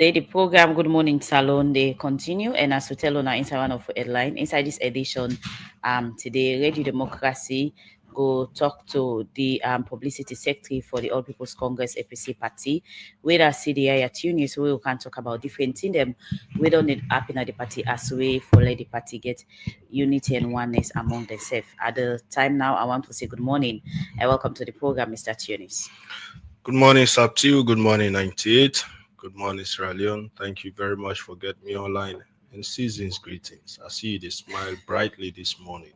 The program Good Morning Salon they continue, and as we tell on our inside one of headline inside this edition, today Radio Democracy go talk to the publicity secretary for the All People's Congress APC party. Where I see the Tunis, we can talk about different things. Them we don't need happen at the party as way for let the party get unity and oneness among themselves. At the time now, I want to say good morning and welcome to the program, Mr. Tunis. Good morning, Saptiu. Good morning, 98. Good morning, Sierra Leone. Thank you very much for getting me online. And season's greetings. I see you they smile brightly this morning.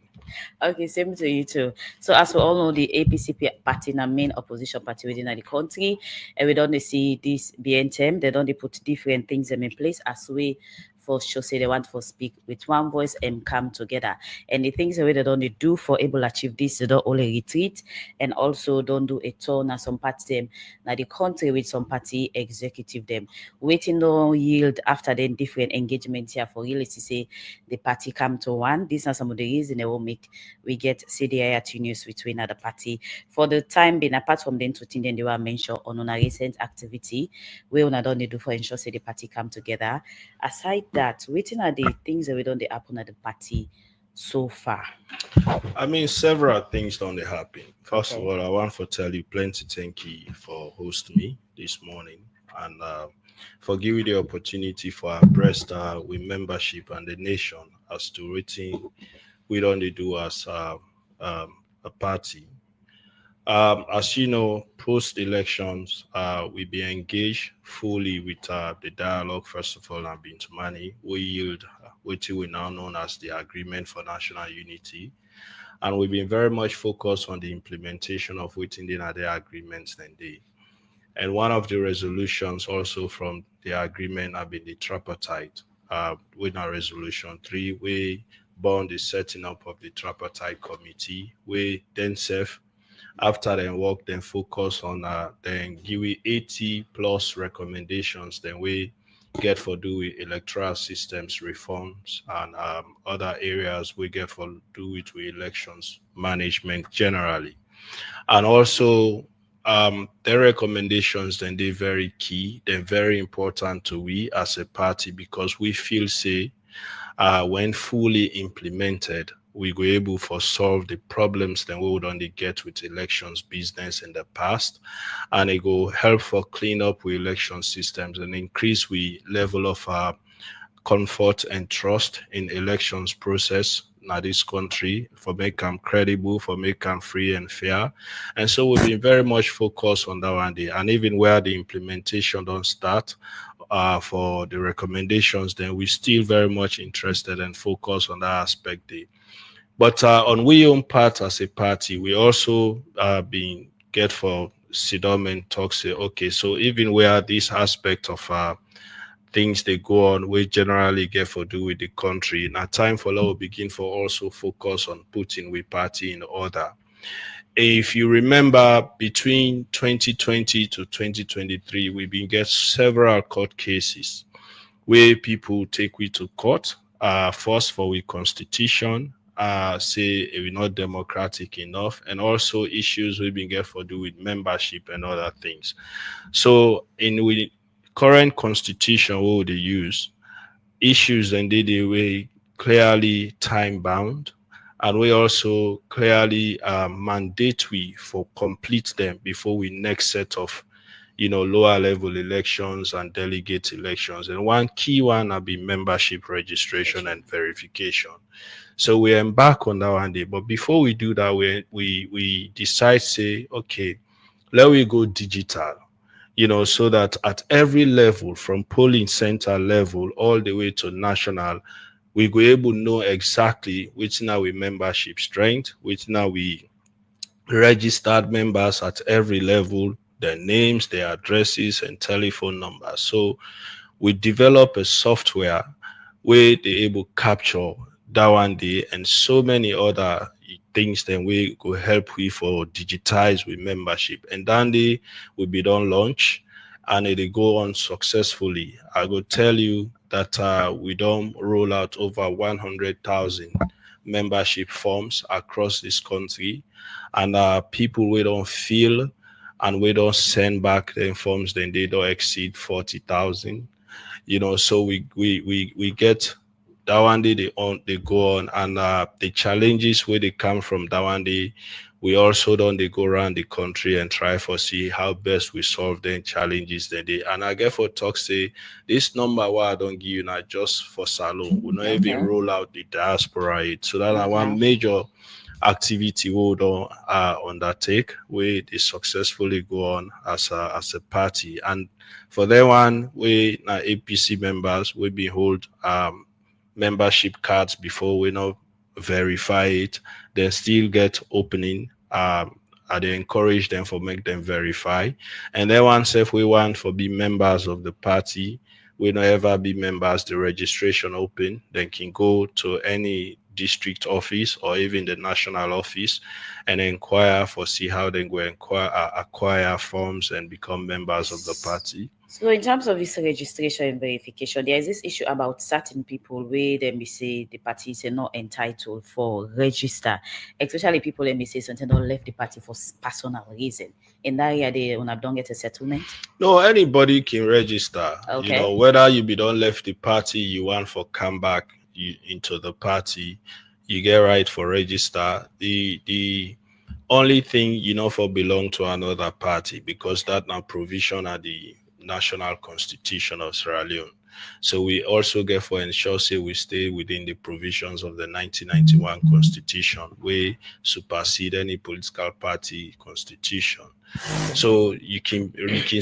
Okay, same to you too. So as we all know, the APC party, the main opposition party within the country, and we don't see this BNTM. They don't put different things in place as we for sure say they want to speak with one voice and come together. And the things that they don't do for able to achieve this, they don't only retreat and also don't do a turn as some party them. Now the country with some party executive them waiting no yield after then different engagements here for really to say the party come to one. These are some of the reasons they will make we get CDI at news between other party. For the time being, apart from the two things they were mentioned on a recent activity, we don't need to do for ensure say the party come together. Aside that, waiting are the things that we don't happen at the party so far. I mean, several things don't happen. First of Okay. all, I want to tell you plenty thank you for hosting me this morning and for giving the opportunity for our breast with membership and the nation as to waiting we don't do as a party. As you know, post elections, we be engaged fully with the dialogue, first of all, and been to money. We yield what we now known as the Agreement for National Unity. And we've been very much focused on the implementation of within the other agreements than they. And one of the resolutions also from the agreement have been the tripartite. With our resolution 3, we born the setting up of the tripartite committee. We then serve after they work, then focus on then give we 80 plus recommendations. Then we get for do with electoral systems reforms and other areas we get for do it with elections management generally. And also their recommendations then they very key, they're very important to we as a party because we feel say when fully implemented, we were able to solve the problems that we would only get with elections business in the past, and it will help for clean up with election systems and increase we level of comfort and trust in elections process now this country for make them credible, for make them free and fair. And so we've been very much focused on that one day. And even where the implementation don't start for the recommendations, then we still very much interested and focus on that aspect there. But on we own part as a party, we also been get for Sidom and talk say, okay, so even where this aspect of things they go on, we generally get for do with the country. Now time for law begin for also focus on putting we party in order. If you remember, between 2020 to 2023, we've been get several court cases where people take we to court. First for we constitution, say we're not democratic enough, and also issues we've been get for do with membership and other things. So in we current constitution, what would they use? Issues and they were clearly time bound, and we also clearly mandatory for complete them before we next set of lower level elections and delegate elections. And one key one will be membership registration and verification. So we embark on that one day, but before we do that, we decide say, okay, let we go digital, so that at every level, from polling center level all the way to national, we go able to know exactly which now we membership strength, which now we registered members at every level, their names, their addresses, and telephone numbers. So we develop a software where they able capture that one day and so many other things then we go help we for digitize with membership. And then they will be done launch and it go on successfully. I will tell you that we don't roll out over 100,000 membership forms across this country, and people we don't fill and we don't send back the forms, then they don't exceed 40,000. So we get that one day they go on, and the challenges where they come from that one day, we also don't they go around the country and try for see how best we solve them challenges that they. And I get for talk say this number what I don't give you not just for salon, we not even Okay. roll out the diaspora aid. So that one Okay. major activity we don't undertake where they successfully go on as a party. And for that one we na APC members we be hold membership cards before we not verify it, then still get opening. I they encourage them for make them verify. And then once if we want for be members of the party, we not ever be members, the registration open, then can go to any district office or even the national office and inquire for see how they go acquire forms and become members of the party. So in terms of this registration and verification, there is this issue about certain people where they may say the parties are not entitled for register, especially people let me say something don't left the party for personal reason. In that area, they when I don't get a settlement. No, anybody can register. Okay. Whether you be don't left the party, you want for come back into the party, you get right for register. The only thing for belong to another party because that now provision at the national constitution of Sierra Leone. So we also get for ensure say we stay within the provisions of the 1991 constitution, we supersede any political party constitution. So you can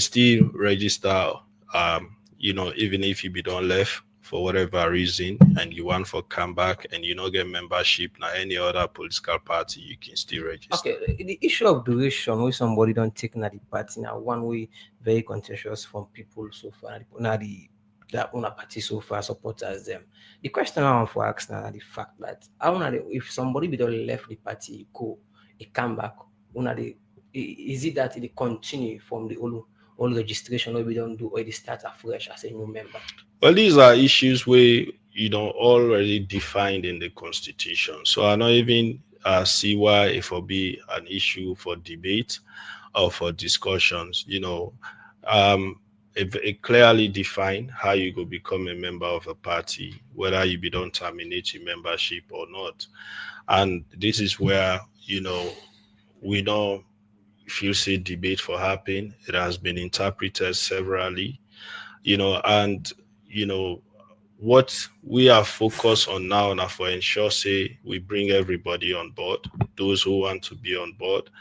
still register, even if you be done left for whatever reason and you want for come back and you not get membership now any other political party, you can still register. Okay, the issue of duration where somebody don't take na the party now one way very contentious from people so far. Now the that una party so far supporters them. The question I want to ask now the fact that how una if somebody be don't left the party go, he come back, una the is it that it continue from the old registration or we don't do or they start afresh as a new member? Well, these are issues where already defined in the constitution. So I don't even see why it will be an issue for debate or for discussions. It clearly define how you go become a member of a party, whether you be don't terminate your membership or not. And this is where we don't feel say debate for happen. It has been interpreted severally, and you know what we are focused on now for ensure say we bring everybody on board, those who want to be on board,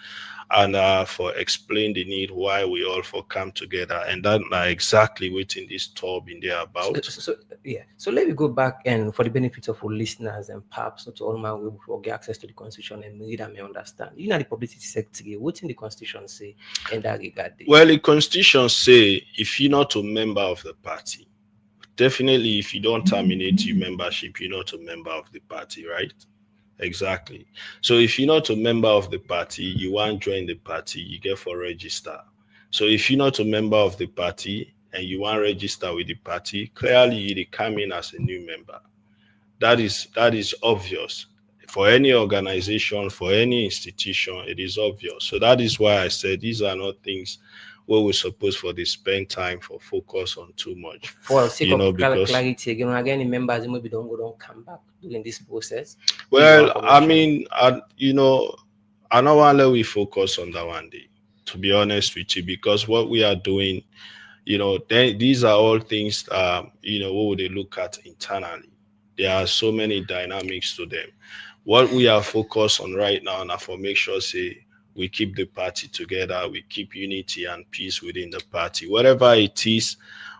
and for explain the need why we all for come together, and that are exactly what in this talk in there So, about. so, so yeah. So let me go back and for the benefit of our listeners and perhaps not to all man will get access to the constitution and read and may understand. You know the publicity secretary, what in the constitution say in that regard? Well, the constitution say if you're not a member of the party, definitely if you don't terminate your membership, you're not a member of the party, right? Exactly. So if you're not a member of the party, you want to join the party, you get for register. So if you're not a member of the party and you want to register with the party, clearly you come in as a new member. That is obvious. For any organization, for any institution, it is obvious. So that is why I said these are not things where we're supposed for to spend time for focus on too much. For sake of Because clarity again the members maybe don't come back during this process. well, I mean, I don't want to let we focus on that one day, to be honest with you, because what we are doing, these are all things, what would they look at internally? There are so many dynamics to them. What we are focused on right now, and for make sure, say, we keep the party together, we keep unity and peace within the party. Whatever it is,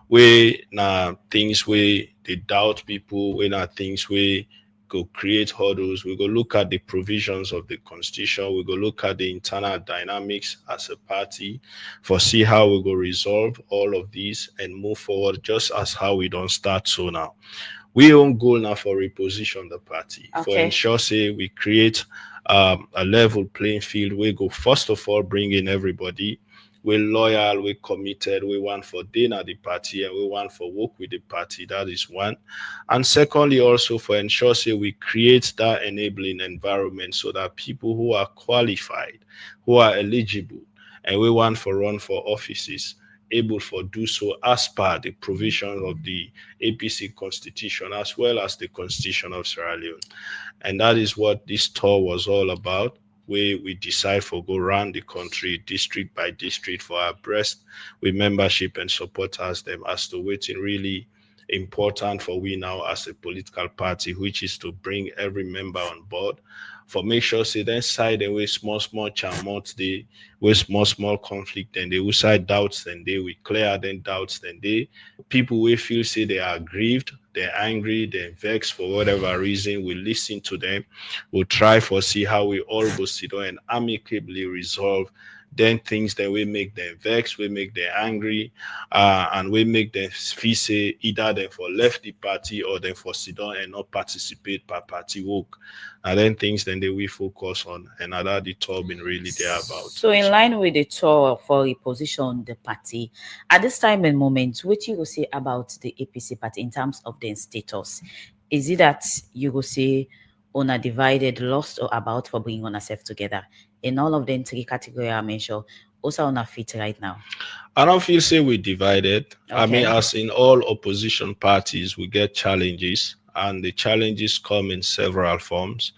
we now things where they doubt people, we now things where go create hurdles. We go look at the provisions of the constitution. We go look at the internal dynamics as a party for see how we go resolve all of these and move forward just as how we don't start so now. We own goal now for reposition the party, for Okay. ensure say we create a level playing field. We go first of all bring in everybody. We're loyal, we're committed, we want for dinner the party and we want for work with the party. That is one. And secondly, also for ensure say we create that enabling environment so that people who are qualified, who are eligible, and we want for run for offices able for do so as per the provisions of the APC constitution as well as the constitution of Sierra Leone. And that is what this tour was all about, where we decide for go around the country district by district for our breast with membership and supporters them as to what's really important for we now as a political party, which is to bring every member on board for make sure say then side away small chamot they with small conflict and they will side doubts and they will clear then doubts then they people will feel say they are grieved, they're angry, they're vexed for whatever reason. We listen to them, we'll try for see how we all go sit down and amicably resolve then things that will make them vex, we make them angry, and we make them feel say either them for left the party or them for sit down and not participate per party work. And then things then they will focus on another the tour been really there about. So in line with the tour for reposition the party, at this time and moment, what you will say about the APC party in terms of their status? Is it that you will say on a divided, lost or about for bringing on ourselves together? In all of them three categories I mentioned, also on a fit right now. I don't feel say we divided. I mean, Okay. as in all opposition parties, we get challenges, and the challenges come in several forms.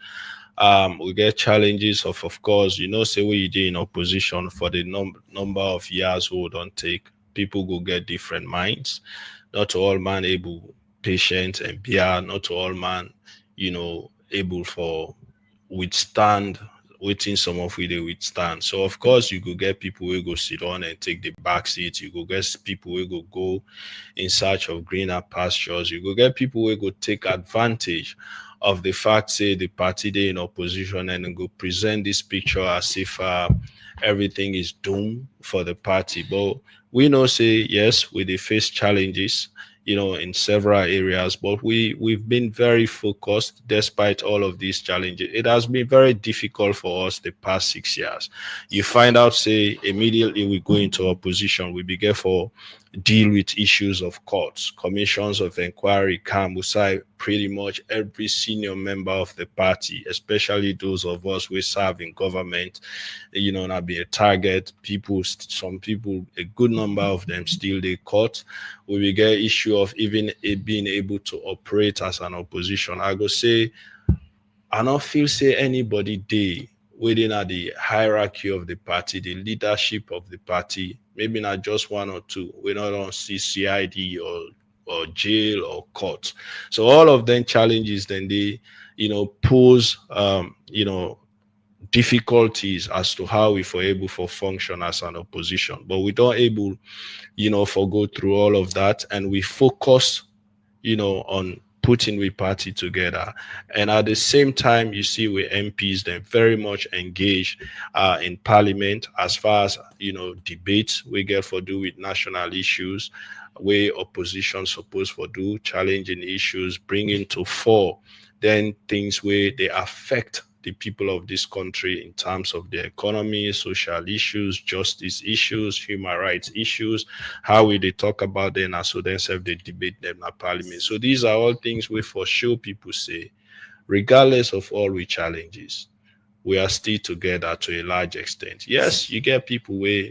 We get challenges of course, say what you do in opposition for the number of years we don't take. People will get different minds. Not all man able patient and bear. Not all man, able for withstand waiting some of we they withstand. So of course you could get people who go sit on and take the back seat. You could get people who go in search of greener pastures. You could get people who go take advantage of the fact say the party they in opposition and then go present this picture as if everything is doomed for the party. But we know say yes, we they face challenges, in several areas, but we've been very focused despite all of these challenges. It has been very difficult for us the past 6 years. You find out, say, immediately we go into opposition, we begin for deal with issues of courts, commissions of inquiry, Kambusai, pretty much every senior member of the party, especially those of us who serve in government, not be a target. Some people, a good number of them still they caught. We will get issue of even being able to operate as an opposition. I go say, I don't feel say anybody they within the hierarchy of the party, the leadership of the party, maybe not just one or two. We don't see CID or jail or court. So all of them challenges then they, pose difficulties as to how we for able for function as an opposition. But we don't able, for go through all of that and we focus, on putting we party together. And at the same time, you see with MPs, they're very much engaged in parliament as far as, debates we get for do with national issues, where opposition supposed for do challenging issues, bringing to fore then things where they affect the people of this country in terms of the economy, social issues, justice issues, human rights issues, how will they talk about them and so then self they debate them at parliament. So these are all things we for sure people say, regardless of all we challenges, we are still together to a large extent. Yes, you get people where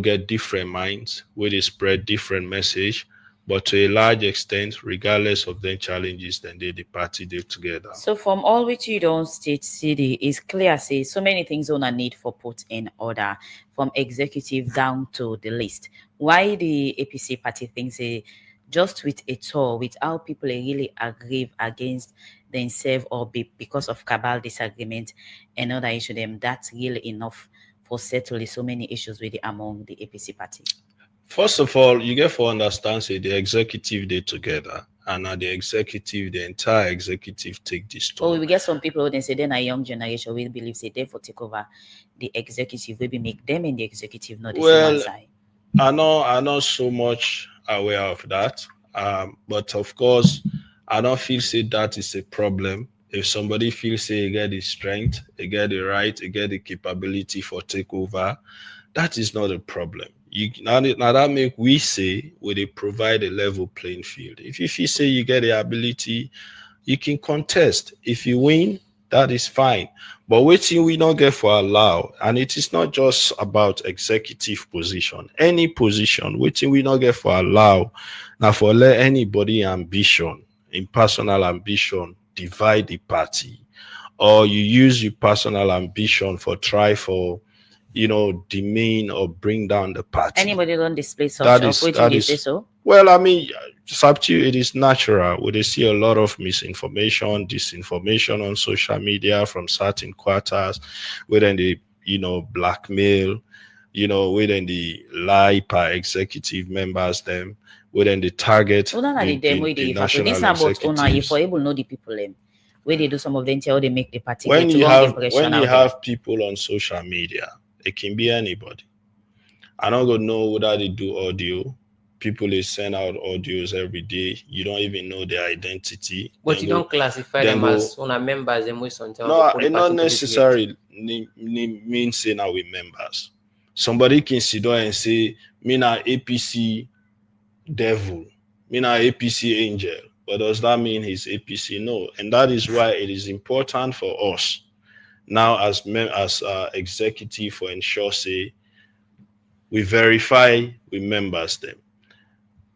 get different minds, where they spread different message, but to a large extent, regardless of their challenges, then they the party they together. So from all which you don't state city is clear say so many things on a need for put in order from executive down to the list. Why the APC party thinks just with a tour with how people really aggrieve against themselves or because of cabal disagreement and other issue them, that's really enough for settling so many issues with among the APC party. First of all, you get to understand say the executive they together, and now the executive, the entire executive take this Or tour. we get some people who then say then a young generation will believe say therefore take over the executive, maybe make them in the executive not the same Well, as I. I'm not so much aware of that. But of course, I don't feel say that is a problem. If somebody feels say you get the strength, you get the right, you get the capability for takeover, that is not a problem. Now that make we say will they provide a level playing field. If you say you get the ability, you can contest. If you win, that is fine. But waiting we not get for allow, and it is not just about executive position. Any position, waiting we not get for allow. Now for let anybody ambition, in personal ambition, divide the party, or you use your personal ambition for try for demean or bring down the party. Anybody don't display such That of is waiting that they say is so. well, I mean, it's up to you. It is natural. We see a lot of misinformation, disinformation on social media from certain quarters, within the blackmail, within the lie per executive members, them within the target, Well, not the them way the they for so this national not about owner if executives. for able know the people them where they do some of them tell they make the party When get you wrong have impression when you out there. have people on social media, it can be anybody. I don't go know whether they do audio. People they send out audios every day. You don't even know their identity. But you don't classify Then them go. as owner members and we sometimes No, put the it not party into this gate. necessarily mean say now we members. Somebody can sit down and say me na APC devil, me na APC angel. But does that mean he's APC? No, and that is why it is important for us now as executive for ensure say we verify we members them,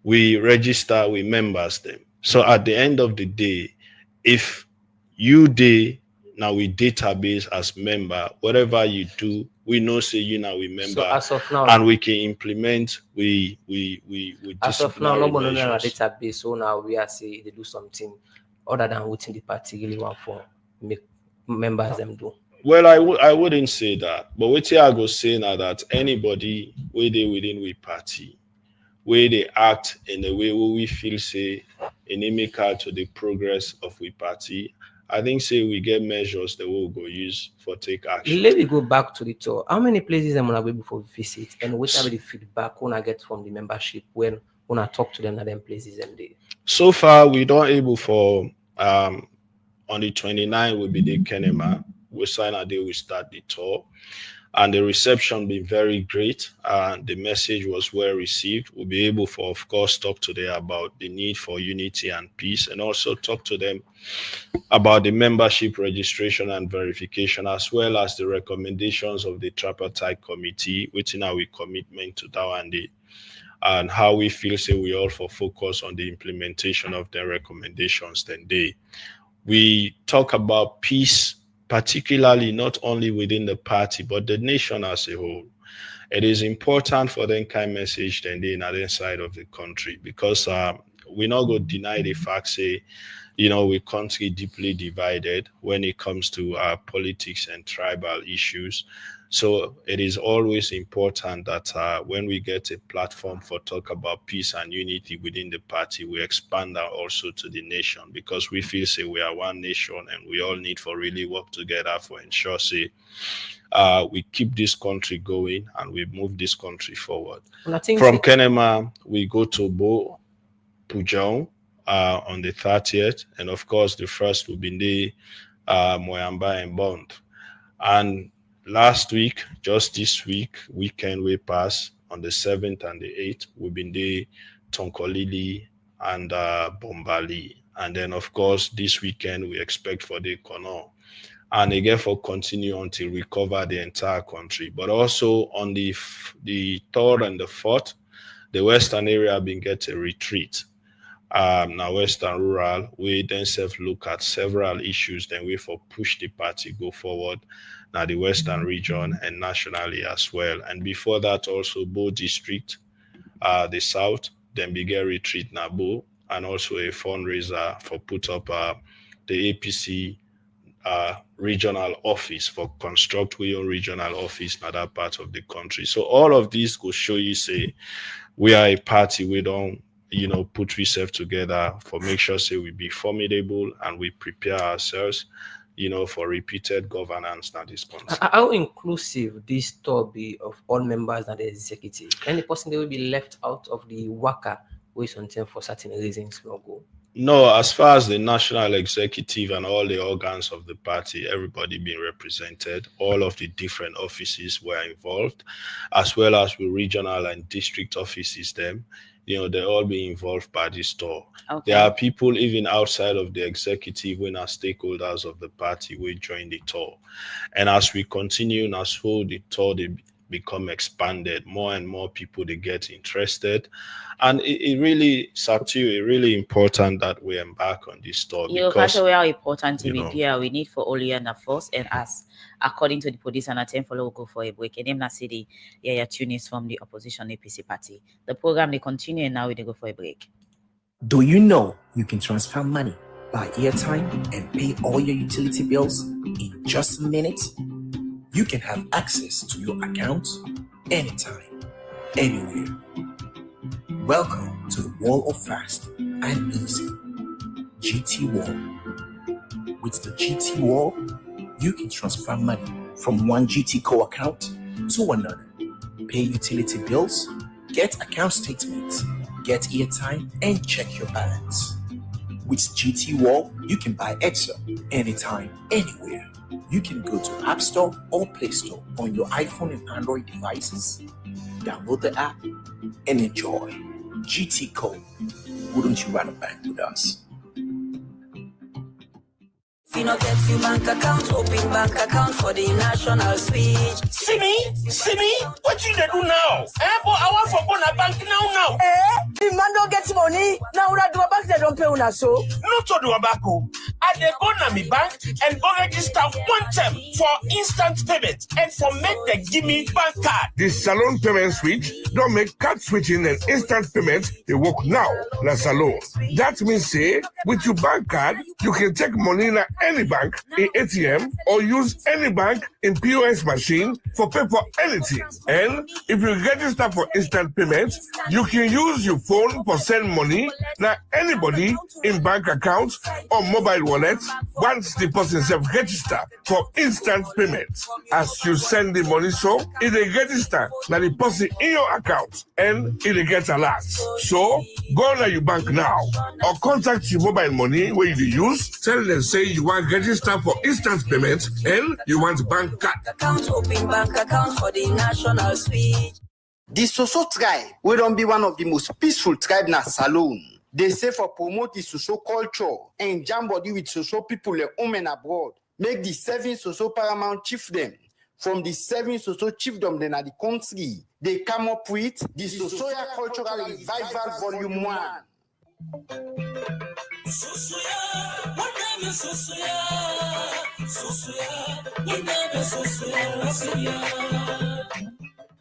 we register we members them. So at the end of the day, if you day now we database as member, whatever you do, we know say you now we So member, as of now, and we can implement we as of now, disciplinary nobody on our measures. database. So now we are say they do something other than what the party really want for make members them do. Well, I wouldn't say that, but what I go say now that anybody where they within we party, where they act in a way where we feel say inimical to the progress of we party, I think say we get measures that we'll go use for take action. Let me go back to the tour. How many places am gonna go before we visit, and what are the feedback when I get from the membership when I talk to them at them places and they. So far, we don't able for on the 29th will be the Kenema. We sign a day, we start the tour. And the reception been very great. And the message was well received. We'll be able for, of course, talk to them about the need for unity and peace, and also talk to them about the membership registration and verification, as well as the recommendations of the tripartite committee, which in our commitment to that and how we feel say we all for focus on the implementation of their recommendations. Then we talk about peace, particularly not only within the party but the nation as a whole. It is important for them kind message then they in other side of the country, because we not go deny the fact say we country deeply divided when it comes to politics and tribal issues. So it is always important that when we get a platform for talk about peace and unity within the party, we expand that also to the nation, because we feel say we are one nation and we all need for really work together for ensure say we keep this country going and we move this country forward. And I think From Kenema, we go to Bo Pujong on the 30th, and of course the first will be the Moyamba and Bond. And last week, just this weekend we pass on the 7th and the 8th, we've been the Tonkolili and Bombali. And then of course this weekend we expect for the Kono. And again for continue until we cover the entire country. But also on the 3rd and the 4th, the western area been get a retreat. Now Western Rural, we then look at several issues, then we for push the party go forward. Now the Western region and nationally as well. And before that also Bo district, the South, then bigger retreat now Bo, and also a fundraiser for put up the APC regional office for construct we own regional office in that part of the country. So all of these will show you say we are a party, we don't put ourselves together for make sure say we be formidable and we prepare ourselves for repeated governance now this country. How inclusive this tour be of all members and the executive? Any person they will be left out of the worker with something for certain reasons will go. No, as far as the national executive and all the organs of the party, everybody being represented, all of the different offices were involved, as well as with regional and district offices, them, they all be involved by this tour. Okay. There are people even outside of the executive when are stakeholders of the party will join the tour. And as we continue and as whole the tour they become expanded, more and more people they get interested. And it really, Satu, it really important that we embark on this tour Because because we are important to you be know there. We need for only and force and us according to the producer and attend follow go for a break. And them not see the tunes from the opposition APC party. The program they continue and now we they go for a break. Do you know you can transfer money, buy airtime, and pay all your utility bills in just a minute? You can have access to your account anytime, anywhere. Welcome to the world of fast and easy. GT Wall. With the GT Wall, you can transfer money from one GT Co account to another, pay utility bills, get account statements, get airtime, and check your balance. With GT Wall, you can buy Excel anytime, anywhere. You can go to App Store or Play Store on your iPhone and Android devices, download the app, and enjoy. GT Co. Wouldn't you rather bank with us? If you not get your bank account, open bank account for the national switch. See me? What you dey do now? But I want for a bank now. The man don't get money. Now that do a bank they don't pay una so. Not to do a back. I dey go na me bank and go register one time for instant payment and for make them give me bank card. The Salon Payment Switch don't make card switching and instant payment. They work now. Na Salon. That means say with your bank card you can take money in any bank in ATM or use any bank in POS machine for pay for anything. And if you register for instant payment, you can use your phone for send money na anybody in bank account or mobile wallet once the person self-register for instant payment. As you send the money so, it will register na the person in your account and it will get a lot. So, go to your bank now or contact your mobile money where you use, tell them say you want register for instant payment and you want bank card. Account open bank account for the national switch. The Soso tribe will don't be one of the most peaceful tribe na Salon. They say for promote the Soso culture and jam body with Soso people like home and abroad. Make the 7 Soso paramount chiefdom. From the 7 Soso chiefdom then at the country, they come up with the Sosoya Cultural Revival Volume 1.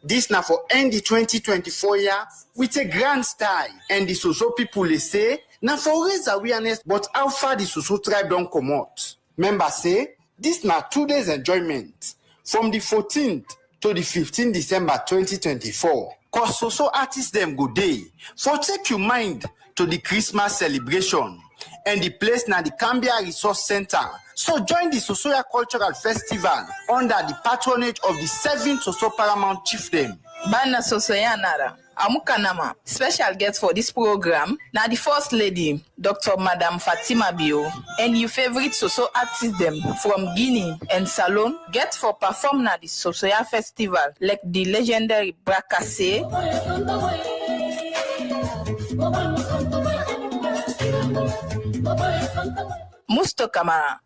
This now for end the 2024 year with a grand style. And the Soso people they say, now for raise awareness, but how far the Soso tribe don't come out. Members say, this now 2 days enjoyment from the 14th to the 15th December 2024. Cause Soso artists them go day. For take your mind to the Christmas celebration. And the place now the Cambia Resource Center. So join the Sosoya Cultural Festival under the patronage of the 7 Soso Paramount Chiefdom. Bana Sosoya Nara, Amukanama. Special guest for this program, now the First Lady, Dr. Madam Fatima Bio, and your favorite Soso artists them from Guinea and Salon get for perform na the Sosoya Festival like the legendary Brakasse. Musto Kamara.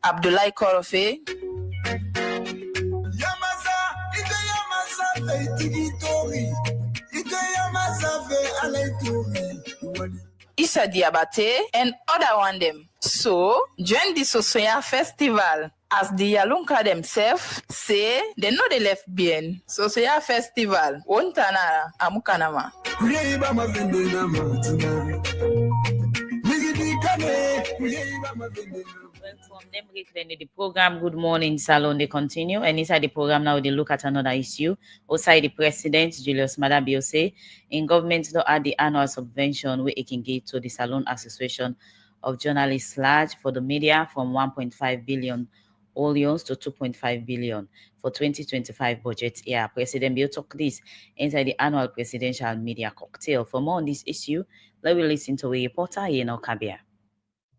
Abdoulaye Korofe. Issa Diabate and other one them. So, join the Sosoya Festival. As the Yalunka themselves say, they know they left behind. Sosoya Festival, Ontanara, Amukanama. From them the program Good Morning Salon they continue, and inside the program now they look at another issue. Outside the President Julius Maada Bio say in government to add the annual subvention where it can give to the Salon Association of Journalists large for the media from 1.5 billion Orleans to 2.5 billion for 2025 budget year. President Bill took this inside the annual presidential media cocktail. For more on this issue, let me listen to a reporter Yeno Kabia.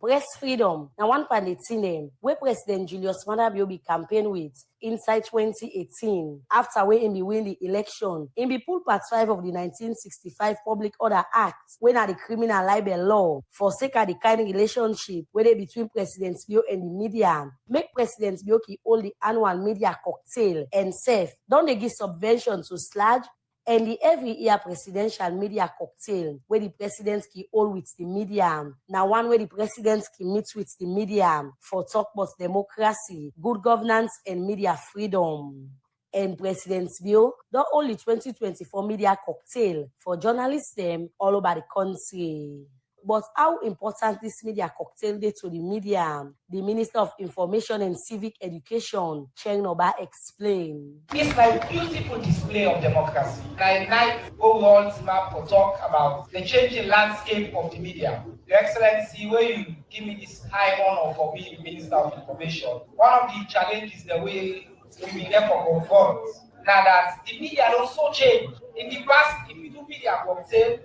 Press freedom. Now, one palestinian where President Julius Maada Bio be campaign with inside 2018 after where he win the election. He be pull part 5 of the 1965 Public Order Act when at the criminal libel law for sake of the kind of relationship where they between President Bio and the media. Make President Bio keep all the annual media cocktail and safe. Don't they give subvention to Sludge? And the every year presidential media cocktail where the president can all with the media. Now one where the president can meet with the media for talk about democracy, good governance, and media freedom. And President's Bill, not only 2024 media cocktail for journalists them all over the country. But how important this media cocktail day to the media, the Minister of Information and Civic Education, Cheng Noba, explained. It's like a beautiful display of democracy. Like night overall map for talk about the changing landscape of the media. Your Excellency, where you give me this high honor for being Minister of Information, one of the challenges the way we be there for confront. Now that the media also change. In the past, if you do media cocktail,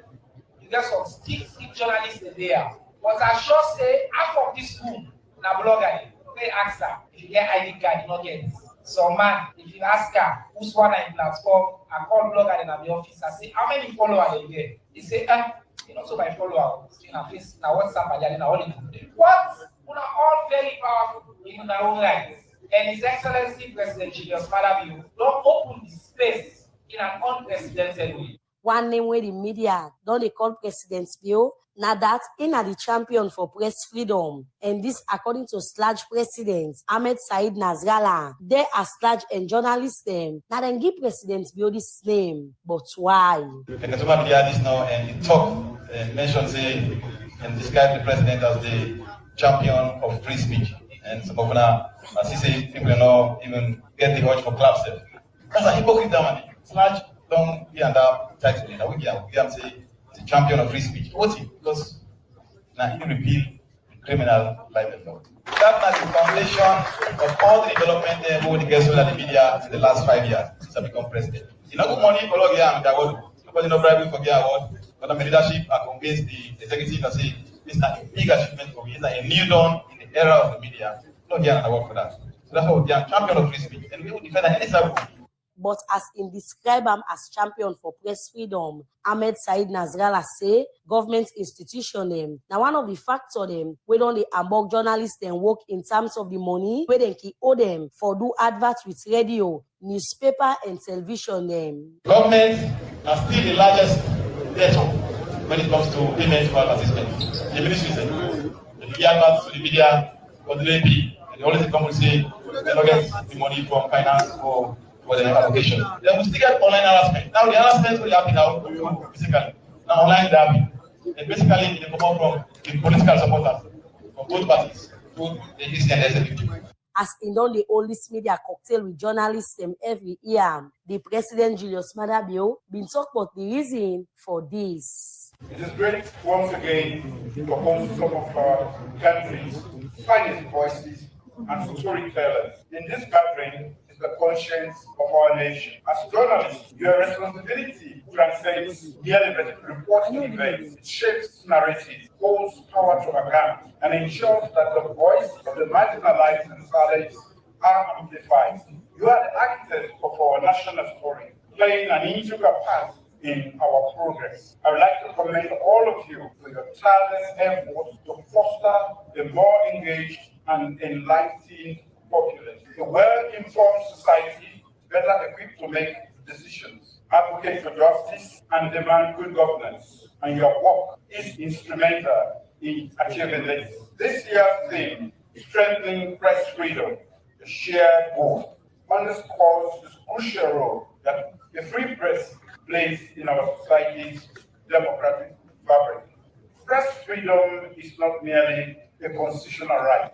you get some stiff journalists in there. But I sure say half of this room na blogger. They ask her if you get ID card, you not get. So man, if you ask her who's one in platform, I call blogger in the office. I say, how many followers they get? He say, you know, so my follower. Now face, now WhatsApp, and now all in what? We are all very powerful in our own rights. And His Excellency President Julius Maada Bio don't open the space in an unprecedented way. One name where the media don't they call President Bio, now that in are the champion for press freedom. And this according to Sludge President Ahmed Said Nasrallah. They are Sludge and journalists them. Now then give President Bio this name. But why? The consumer media is now and the talk mentioned say and describe the president as the champion of free speech. And some of them, as he say, people don't even get the urge for claps. That's a hypocrite man. Sludge don't be under title. Now we can say the champion of free speech. What's it? Because now he repeal criminal libel law. That's the foundation of all the development over the case of the media in the last 5 years since I become president. You know, good money for all the award. Nobody no bribery for the award. But the leadership I convince the executive and say this is a big achievement for me. It's like a new dawn in the era of the media. No get an award for that. So that's why we are champion of free speech, and we will defend any cycle. But as in describe him as champion for press freedom, Ahmed Said Nasrallah say government institution them. Now one of the factor them we don't the among journalists and work in terms of the money where they keep owe them for do adverts with radio, newspaper and television them. Government are still the largest debtor when it comes to payment for advertisements. The ministry said the adverts to the media or the AP, and the only come will say they don't get the money from finance or for the allocation. Then we still get online harassment. Now the harassment will happen now physically. Now online they happen. And basically they come from the political supporters from both parties, both the DC and SFP. As in on the oldest media cocktail with journalists them every year, the President Julius Maada Bio been talk about the reason for this. It is great once again to host some of our country's finest voices and storytellers. In this gathering is the conscience of our nation. As journalists, your responsibility translates merely reporting events. It shapes narratives, holds power to account, and ensures that the voice of the marginalized and silenced are amplified. You are the architect of our national story, playing an integral part in our progress. I would like to commend all of you for your tireless efforts to foster a more engaged and enlightened populace. A well-informed society better equipped to make decisions, advocate for justice, and demand good governance. And your work is instrumental in achieving this. This year's theme, Strengthening Press Freedom, the shared goal, underscores the crucial role that the free press plays in our society's democratic fabric. Press freedom is not merely a constitutional right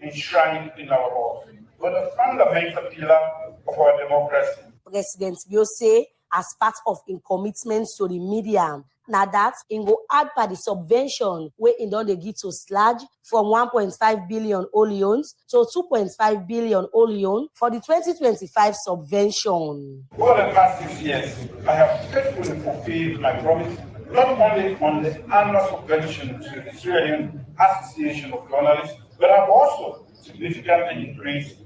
enshrined in our laws, but a fundamental pillar of our democracy. President Bio say, as part of in commitments to the media, Now that in go add per the subvention where in don dey give to sludge from 1.5 billion oleons to 2.5 billion oleon for the 2025 subvention. Over the past 6 years, I have faithfully fulfilled my promise, not only on the annual subvention to the Australian Association of Journalists, but I've also significantly increased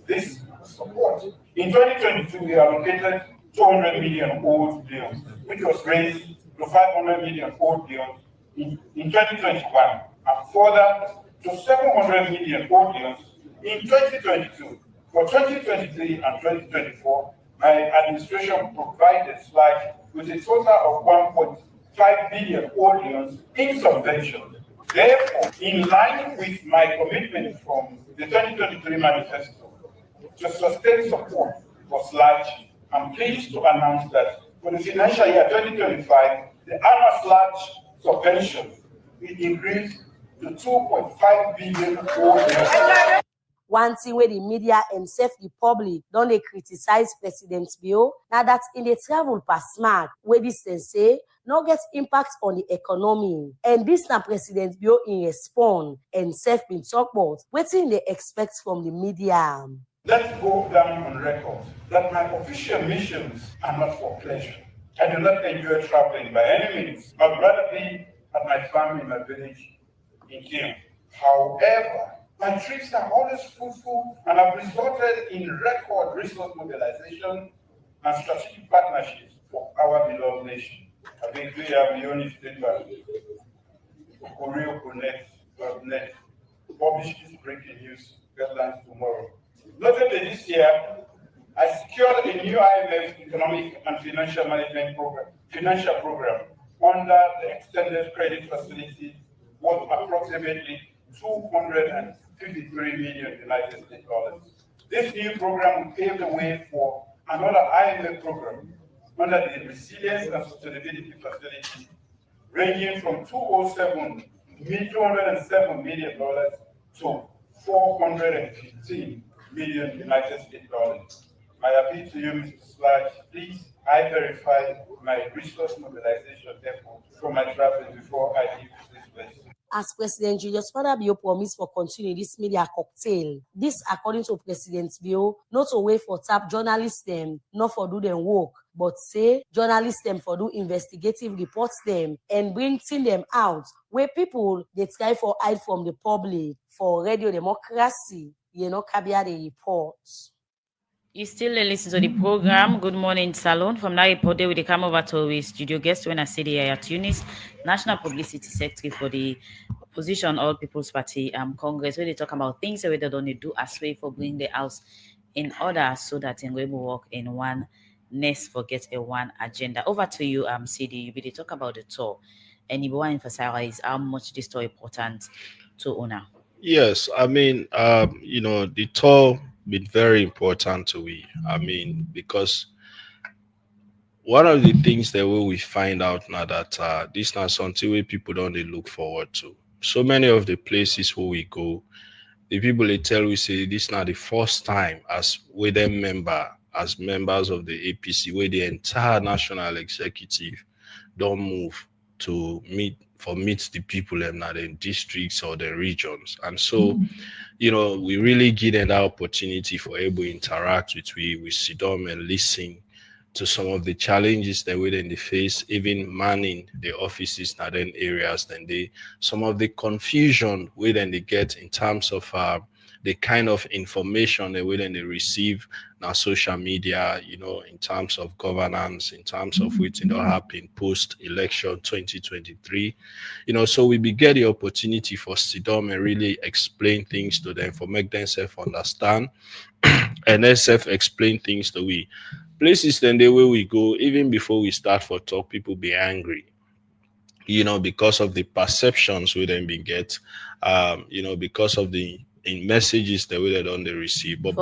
this support. In 2022, we allocated 200 million old bills, which was raised to 500 million old bills in 2021, and further to 700 million old bills in 2022. For 2023 and 2024, my administration provided SLAC with a total of 1.5 billion old bills in subventions. Therefore, in line with my commitment from the 2023 manifesto, to sustain support for SLAG, I'm pleased to announce that for the financial year 2025, the annual SLAG subvention will increase to 2.5 billion. One thing where the media and the public don't they criticize President Bio, now that in the travel pass mark, where this they say, no get impact on the economy. And this now President Bio in response and been talk about what thing they expect from the media. Let's go down on record that my official missions are not for pleasure. I do not enjoy traveling by any means. I'd rather be at my farm in my village in Kim. However, my trips are always fruitful and have resulted in record resource mobilization and strategic partnerships for our beloved nation. I think we have the only statement. Korea Connect, publish this breaking news deadlines tomorrow. Notably this year, I secured a new IMF economic and financial management program under the extended credit facility worth approximately $253 million United States dollars. This new program will pave the way for another IMF program under the Resilience and Sustainability Facility, ranging from $207 million to $415 million United States dollars. My appeal to you, Mr. Slash, please, I verify my resource mobilization effort from my travels before I leave this place. As President Julius Bio promised for continuing this media cocktail, this according to President Bio, not a way for tap journalists them, not for do them work, but say journalists them for do investigative reports them and bring them out where people they try for hide from the public for radio democracy, Kabia the reports. You still listen to the program. Good morning, Salon. From that report, we will come over to our studio guest when I see the at Tunis, National Publicity Secretary for the Opposition All People's Party Congress, where they talk about things that they don't do as way for bringing the house in order so that we will work in one nest, forget a one agenda. Over to you, CD. You will talk about the tour, and you want to emphasize how much this tour important to owner. Yes, I mean, the tour been very important to we. I mean, because one of the things that we find out now that this is not something where people don't they look forward to. So many of the places where we go, the people they tell we say this is not the first time as with them as members of the APC, where the entire national executive don't move to meet the people in the districts or the regions. And so, we really give them that opportunity for able to interact with sit down and listen to some of the challenges that they face, even manning the offices in then areas, some of the confusion they get in terms of the kind of information they receive now social media, in terms of governance, in terms of which don't happen post-election 2023. So we get the opportunity for Sidom and really explain things to them, for make them self-understand and then self-explain things to we. Places then the way we go, even before we start for talk, people be angry. Because of the perceptions we then get, because of the messages that we don't receive, but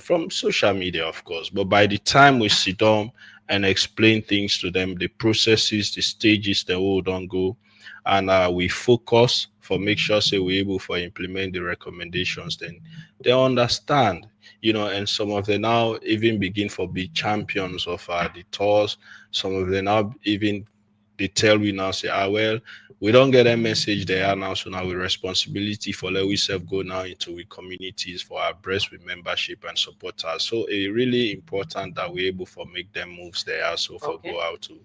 from social media, of course. But by the time we sit down and explain things to them, the processes, the stages that we don't go, and we focus for make sure we're able to implement the recommendations, then they understand. And some of them now even begin for be champions of the tours. Some of them now even they tell we now say, well, we don't get a message there now, so now we responsibility for let we self go now into we communities for our breast with membership and supporters. So it really important that we're able to make them moves there also for go out to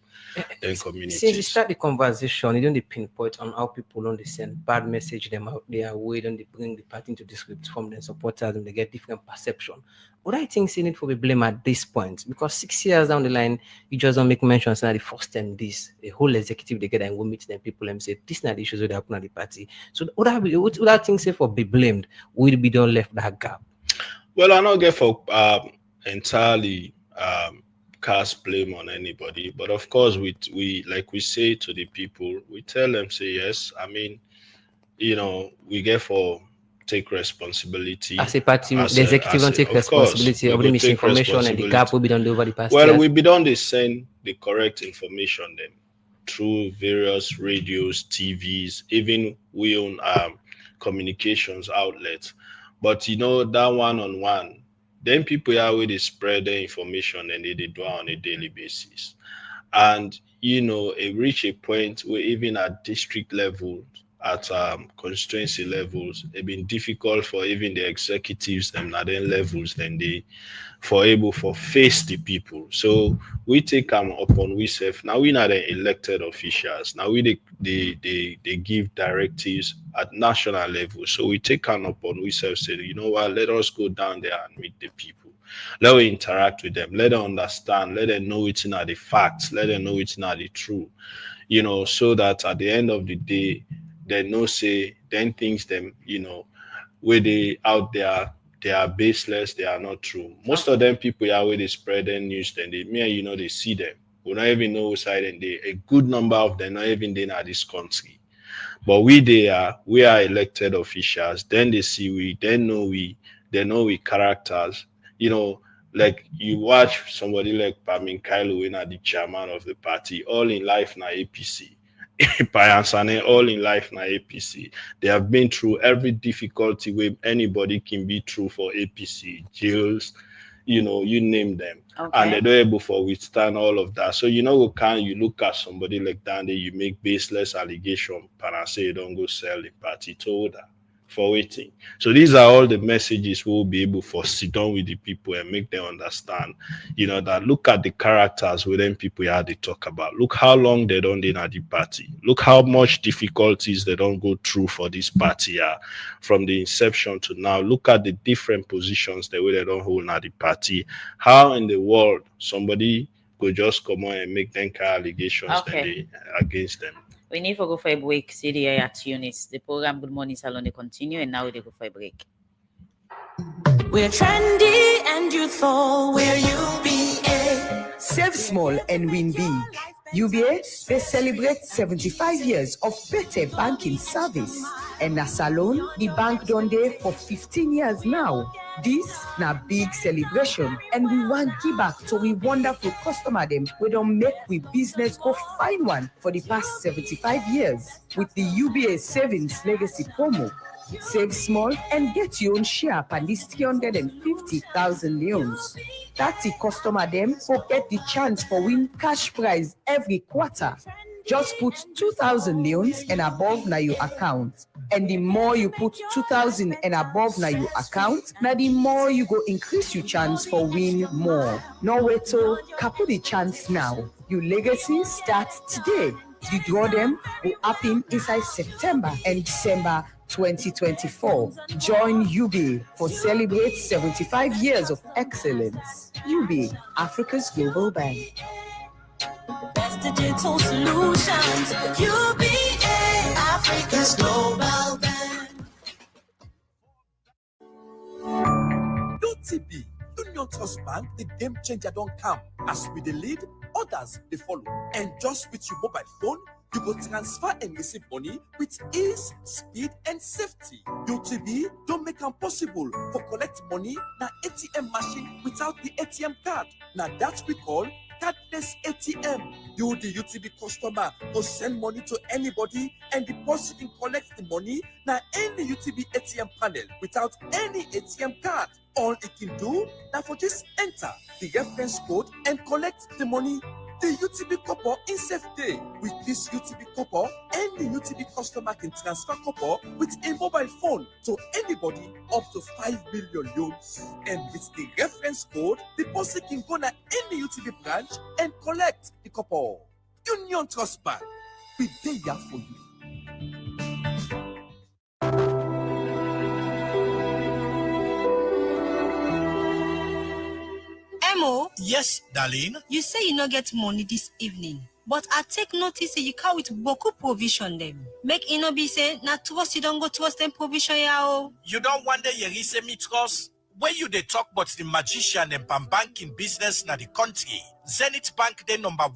then communities. Since you start the conversation, you don't pinpoint on how people don't send bad message them out there, way don't they bring the party into the script from their supporters and they get different perception. What I think see need for be blame at this point, because 6 years down the line, you just don't make mention of the first time this a whole executive they get and go meet them people and say this not the issues that happen at the party. So what I think say for be blamed will be done left that gap. Well, I don't get for entirely cast blame on anybody, but of course we like we say to the people, we tell them say yes. I mean, we get for take responsibility as a party. The executive don't take responsibility of the misinformation and the gap will be done over the past years. Well, we be done they send the correct information them through various radios, TVs, even we own communications outlets. But that one-on-one, then people are where they spread the information and they do it on a daily basis. And it reach a point where even at district level, at constituency levels, it's been difficult for even the executives and at then levels then they for able for face the people. So we take them upon we self. Now we not the elected officials. Now we they give directives at national level. So we take them upon we self say, you know what, let us go down there and meet the people. Let us interact with them. Let them understand. Let them know it's not the facts. Let them know it's not the truth. So that at the end of the day, they know say then things them, where they out there, they are baseless, they are not true. Most of them people are where they spread their news, then they they see them. We don't even know side and they a good number of them not even in this country. But we are elected officials, then they see they know we characters, like you watch somebody like Pamin Kailo when the chairman of the party, all in life na APC. All in life na APC. They have been through every difficulty where anybody can be through for APC, jails, you name them. Okay. And they're not able to withstand all of that. So you look at somebody like that and you make baseless allegation and say you don't go sell the party to that for waiting. So these are all the messages we'll be able to sit down with the people and make them understand, that look at the characters within people how they talk about. Look how long they don't in at the party. Look how much difficulties they don't go through for this party from the inception to now. Look at the different positions the way they don't hold at the party. How in the world somebody could just come on and make them allegations against them. We need to go for a break. CDI at Tunis. The program Good Morning Salon they continue and now they go for a break. We're trendy and youthful. We're UBA. Save small and win big. UBA, they celebrate 75 years of better banking service. And as alone, the bank done there for 15 years now. This na big celebration and we want give back to we wonderful customer them. We don't make we business go find one for the past 75 years with the UBA Savings Legacy promo. Save small and get your own share on this 350,000 loans. 30 customer them will get the chance for win cash prize every quarter. Just put 2,000 loans and above na your account. And the more you put 2,000 and above na your account, now the more you go increase your chance for win more. No way to capo the chance now. Your legacy starts today. The draw them will happen inside September and December 2024. Join UB for celebrate 75 years of excellence. UB, Africa's global bank. Best digital solutions. UBA, Africa's global bank. UTB, Union Trust Bank, the game changer don't come. As we the lead, others they follow. And just with your mobile phone, you go transfer and receive money with ease, speed, and safety. UTB don't make it possible for collect money na ATM machine without the ATM card. Now that's we call cardless ATM. You, the UTB customer, go send money to anybody and deposit and collect the money na any UTB ATM panel without any ATM card. All it can do now for just enter the reference code and collect the money. The UTB copper in safe day. With this UTB copper, any UTB customer can transfer copper with a mobile phone to anybody up to 5 million loans. And with the reference code, the person can go to any UTB branch and collect the copper. Union Trust Bank, we there for you. Emo? Yes, darling. You say you no get money this evening, but I take notice say you come with boku provision them. Make it no be say na trust you don't go trust them provision ya. You don't wonder you say me trust? When you they talk about the magician and banking business na the country, Zenith Bank they number 1.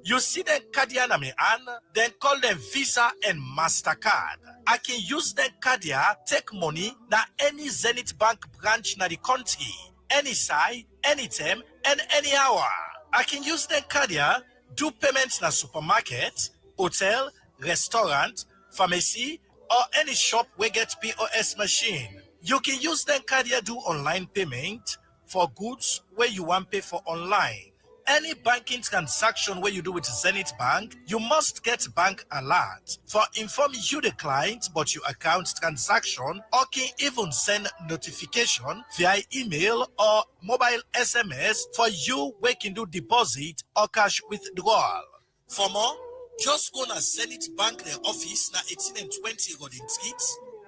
You see them cardia na me an, then call them Visa and MasterCard. I can use them cardia, take money na any Zenith Bank branch na the country. Any side, anytime, and any hour. I can use the cardia, do payments na supermarket, hotel, restaurant, pharmacy, or any shop where get POS machine. You can use the cardia do online payment for goods where you want pay for online. Any banking transaction where you do with Zenith Bank, you must get bank alert for informing you the client about your account transaction, or can even send notification via email or mobile SMS for you where can do deposit or cash withdrawal. For more, just go to Zenith Bank their office na 18 and 20 Golden Street,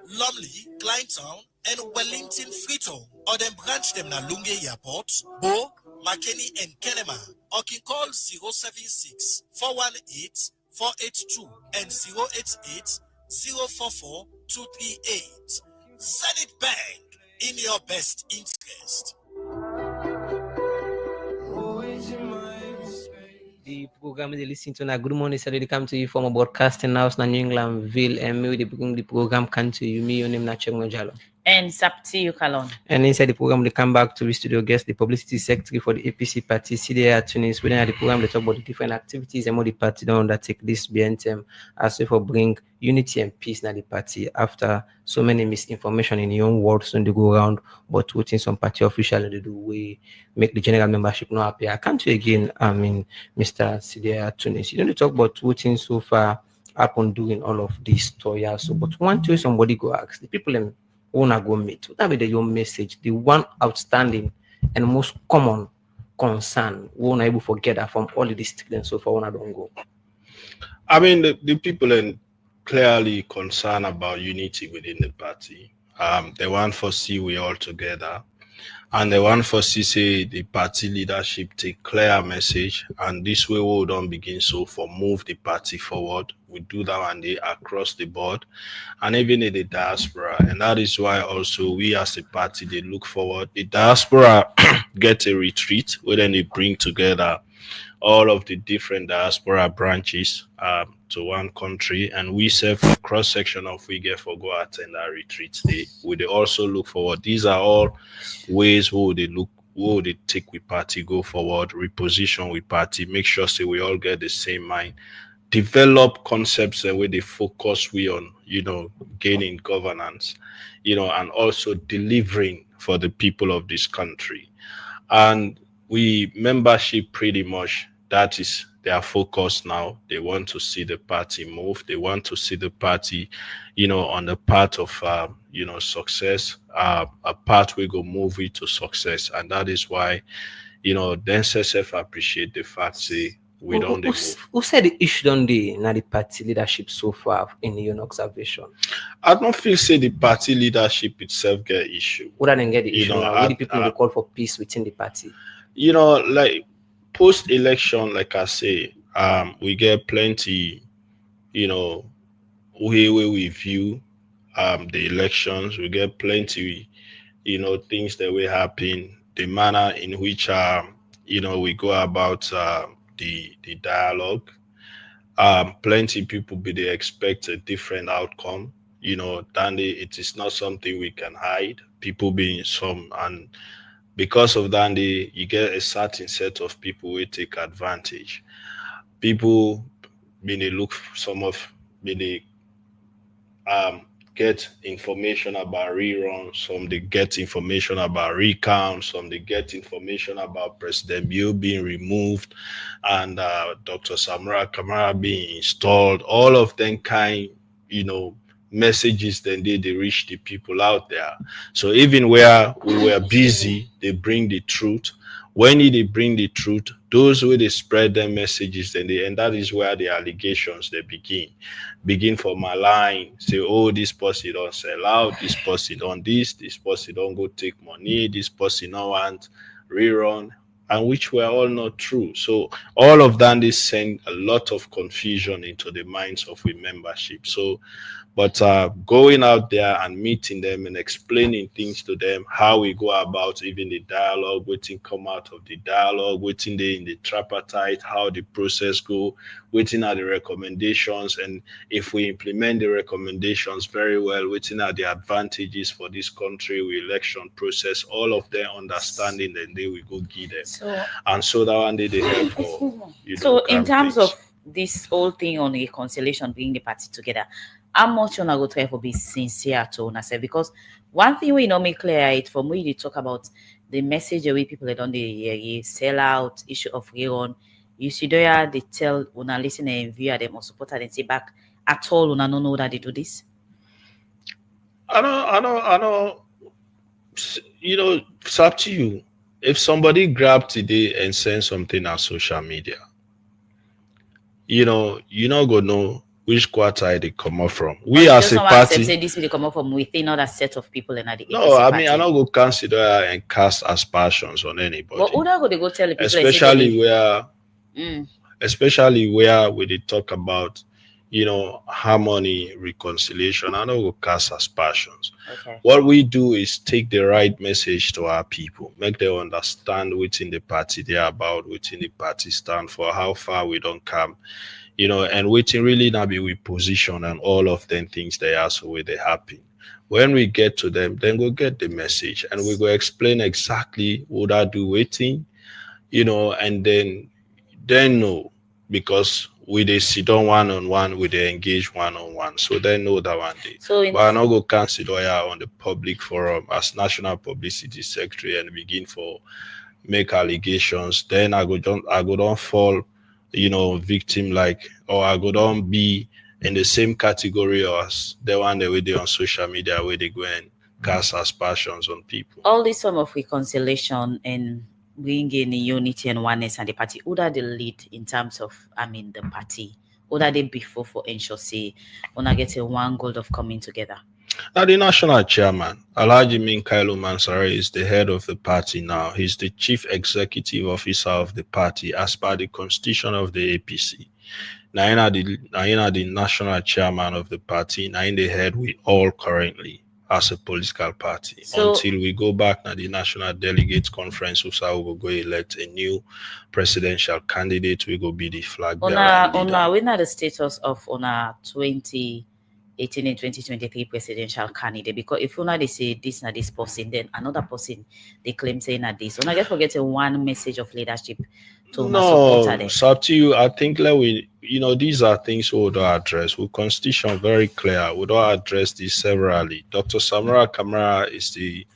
Lumley, Kleintown, and Wellington Freetown, or then branch them na Lunge Airport, Bo, McKinney and Kenema, or can call 076 418 482 and 088 044 238. Zenith Bank, in your best interest. The program they listen to now. Good morning, sir. They come to you from a broadcasting house in New Englandville, and me they bring the program come to you. Me, your name na Cheng Mojalo. And Sapti Ukalon. And inside the program, they come back to the studio guest, the publicity secretary for the APC party, CDA Tunis. Within the program, they talk about the different activities and what the party don't undertake this BNTM as well for bring unity and peace in the party after so many misinformation in your own words on the go around, but putting some party official in the way make the general membership not happy. I can't again, Mr. CDA Tunis. You don't talk about voting so far upon doing all of this story also, but one way somebody go ask the people in wanna go meet. That be your message. The one outstanding and most common concern we won't able to forget that from all the districts so far when I don't go. I mean, the people are clearly concerned about unity within the party. They want to see we all together, and they want to see say the party leadership take clear message, and this way we don't begin so for move the party forward. We do that one day across the board, and even in the diaspora, and that is why also we as a party they look forward. The diaspora get a retreat where then they bring together all of the different diaspora branches to one country, and we serve a cross section of we get for go attend our retreat day. We they also look forward. These are all ways who they look, who they take with party go forward, reposition with party, make sure say we all get the same mind, develop concepts and where they focus we on, gaining governance, and also delivering for the people of this country. And we membership pretty much that is their focus now. They want to see the party move. They want to see the party, on the path of, success, a path we go move it to success. And that is why, the NSSF appreciate the fact, say, we don't move. Who said the issue on the party leadership so far in your observation? I don't feel say the party leadership itself get issue. What didn't get the issue now? The people who call for peace within the party. Like post-election, like I say, we get plenty, way we view the elections. We get plenty, things that will happen, the manner in which we go about the dialogue. Plenty people they expect a different outcome. It is not something we can hide. People being some, and because of that, you get a certain set of people who take advantage. People, look some of, get information about reruns, some they get information about recounts, some they get information about President Bill being removed and Dr. Samara Kamara being installed. All of them kind, messages then they reach the people out there. So even where we were busy, they bring the truth. When they bring the truth, those who they spread their messages, and that is where the allegations they begin from a line, say, oh, this person don't sell out, this person don't this person don't go take money, this person don't want rerun, and which were all not true. So all of that is send a lot of confusion into the minds of we membership. So but going out there and meeting them and explaining things to them, how we go about even the dialogue, waiting come out of the dialogue, waiting they in the tripartite, how the process go, waiting at the recommendations, and if we implement the recommendations very well, waiting at the advantages for this country, we election process, all of them understanding, then they will go give them. And so that one day they help for So in terms of this whole thing on reconciliation, bringing the party together, how much on I go try for be sincere to ourselves? Because one thing we make clear it from when you talk about the message the way people don't they sell out issue of rerun, you see there they tell una listen and view them or supporter and say back at all una no know that they do this. I know. It's up to you. If somebody grab today and send something on social media, you're not gonna know which quarter they come up from. We as a party say this will come up from within other set of people in the no, I mean, I don't go consider and cast aspersions on anybody. But who go they go tell the people especially where we they talk about harmony, reconciliation. I don't go cast aspersions. Okay. What we do is take the right message to our people, make them understand within the party they're about, within the party stand for, how far we don't come. And waiting really now be with position and all of them things they are so they happen. When we get to them, then we'll get the message and we go explain exactly what I do waiting, and then know, because we they sit on one-on-one, we they engage one-on-one. So they know that one day. But I not go consider on the public forum as National Publicity Secretary and begin for make allegations. Then I go don't fall victim or I go don't be in the same category as the one that we do on social media where they go and cast aspersions on people. All this form of reconciliation and bringing unity and oneness and the party, who are the lead in terms of the party? Who are they before for ensure say when I get a one goal of coming together? Now, the national chairman, Alhaji Minkailu Mansare, is the head of the party now. He's the chief executive officer of the party as per the constitution of the APC. Now, the national chairman of the party, now in the head we all currently as a political party. Until we go back to the national delegates conference, we will go elect a new presidential candidate. We go be the flag bearer. We know the status of 2018 and 2023 presidential candidate, because if you know they say this na this person, then another person they claim saying that this. So I just forget one message of leadership to no, it's up to you. I think these are things we don't address. With constitution very clear, we don't address this severally. Dr. Samara Kamara is the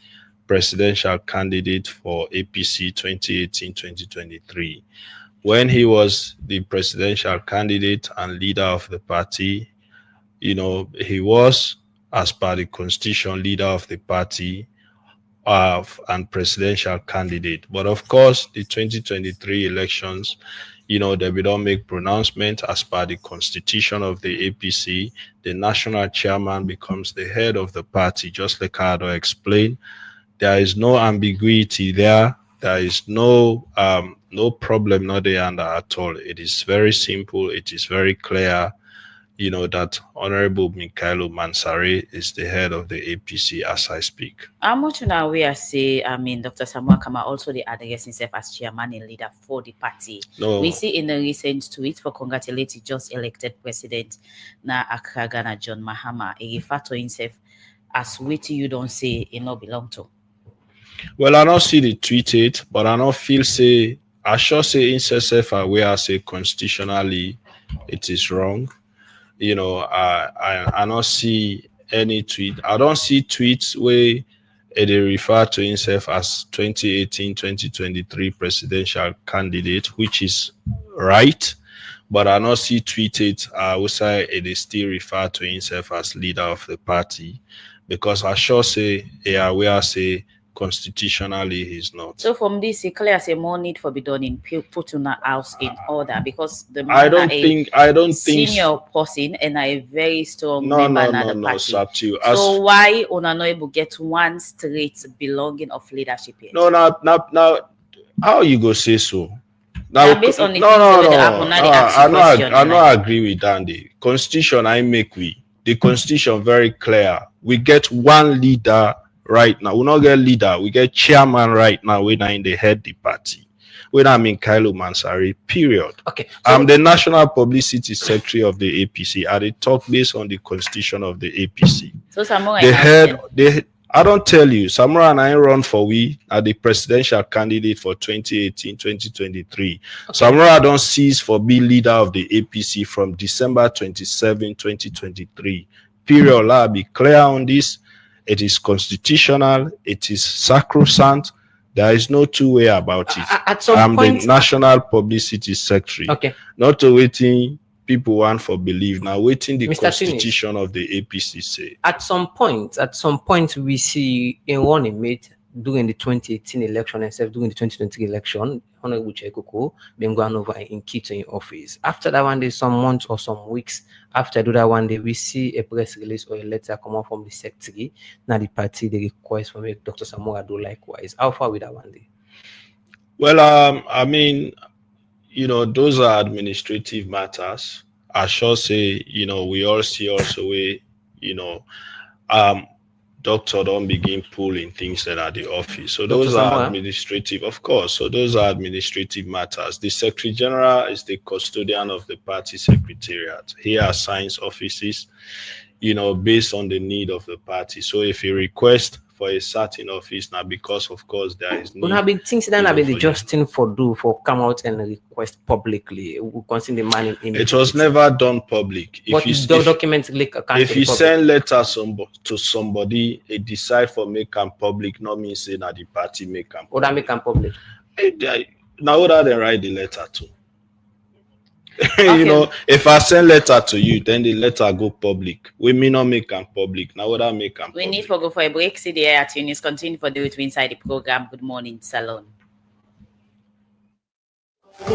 presidential candidate for APC 2018-2023. When he was the presidential candidate and leader of the party, he was, as per the constitution, leader of the party and presidential candidate. But of course, the 2023 elections, they will don't make pronouncement as per the constitution of the APC. The national chairman becomes the head of the party, just like I explained. There is no ambiguity there. There is no problem not there under at all. It is very simple. It is very clear. That Honorable Minkailu Mansare is the head of the APC as I speak. How much now we are say, Dr. Samuel Kama also the address himself as chairman and leader for the party. No. We see in the recent tweet for congratulating just elected president na Accra, Ghana, John Mahama. He refer to himself as what you don't say it not belong to. Well, I don't see the tweeted, but I don't feel say I sure say in self aware say constitutionally it is wrong. I don't see any tweet. I don't see tweets where they refer to himself as 2018-2023 presidential candidate, which is right. But I not see tweeted outside they still refer to himself as leader of the party, because I sure say we are say constitutionally he's not. So from this, it clear say more need for be done in putting a house in order, because the man I don't think senior person and a very strong member in the party. So why una not able get one straight belonging of leadership here? No, now how you go say so? Now, based on the I not agree with Dandy. Constitution I make the constitution very clear. We get one leader right now. We not get leader, we get chairman right now. We're in the head the party. When I'm in Kailo Mansari, period. Okay. So I'm the national publicity secretary of the APC. I they talk based on the constitution of the APC. So Samora, I don't tell you, Samora and I run for we are the presidential candidate for 2018-2023. Okay. Samora don't cease for being leader of the APC from December 27, 2023. Period. I'll be clear on this. It is constitutional. It is sacrosanct. There is no two way about it. I'm the national publicity secretary. Okay. Not to waiting people want for believe, now waiting the Mr. constitution of the APC say. At some point we see in one image during the 2018 election and during the 2020 election, Honorable Chekoko been going over in Quito in office. After that one day, some months or some weeks after that one day, we see a press release or a letter come out from the secretary. Now the party they request from Dr. Samora do likewise. How far with that one day? Well, I mean, those are administrative matters. I shall say, we all see also where, doctor don't begin pulling things that are the office. So those are administrative, of course. So those are administrative matters. The Secretary General is the custodian of the party secretariat. He assigns offices, based on the need of the party. So if he requests for a certain office now, because of course there is need. Have been things that have been the just thing for come out and request publicly. We consider the man in it was never done public. But documents leak. If you send letters to somebody, they decide for make them public, not mean say that the party make them. Or that make them public. Now what are they write the letter to? Okay. If I send letter to you, then the letter go public. We may not make them public. Now what I make them we public? Need to go for a break. See the air tunes. Continue for the way inside the program. Good morning, Salon. You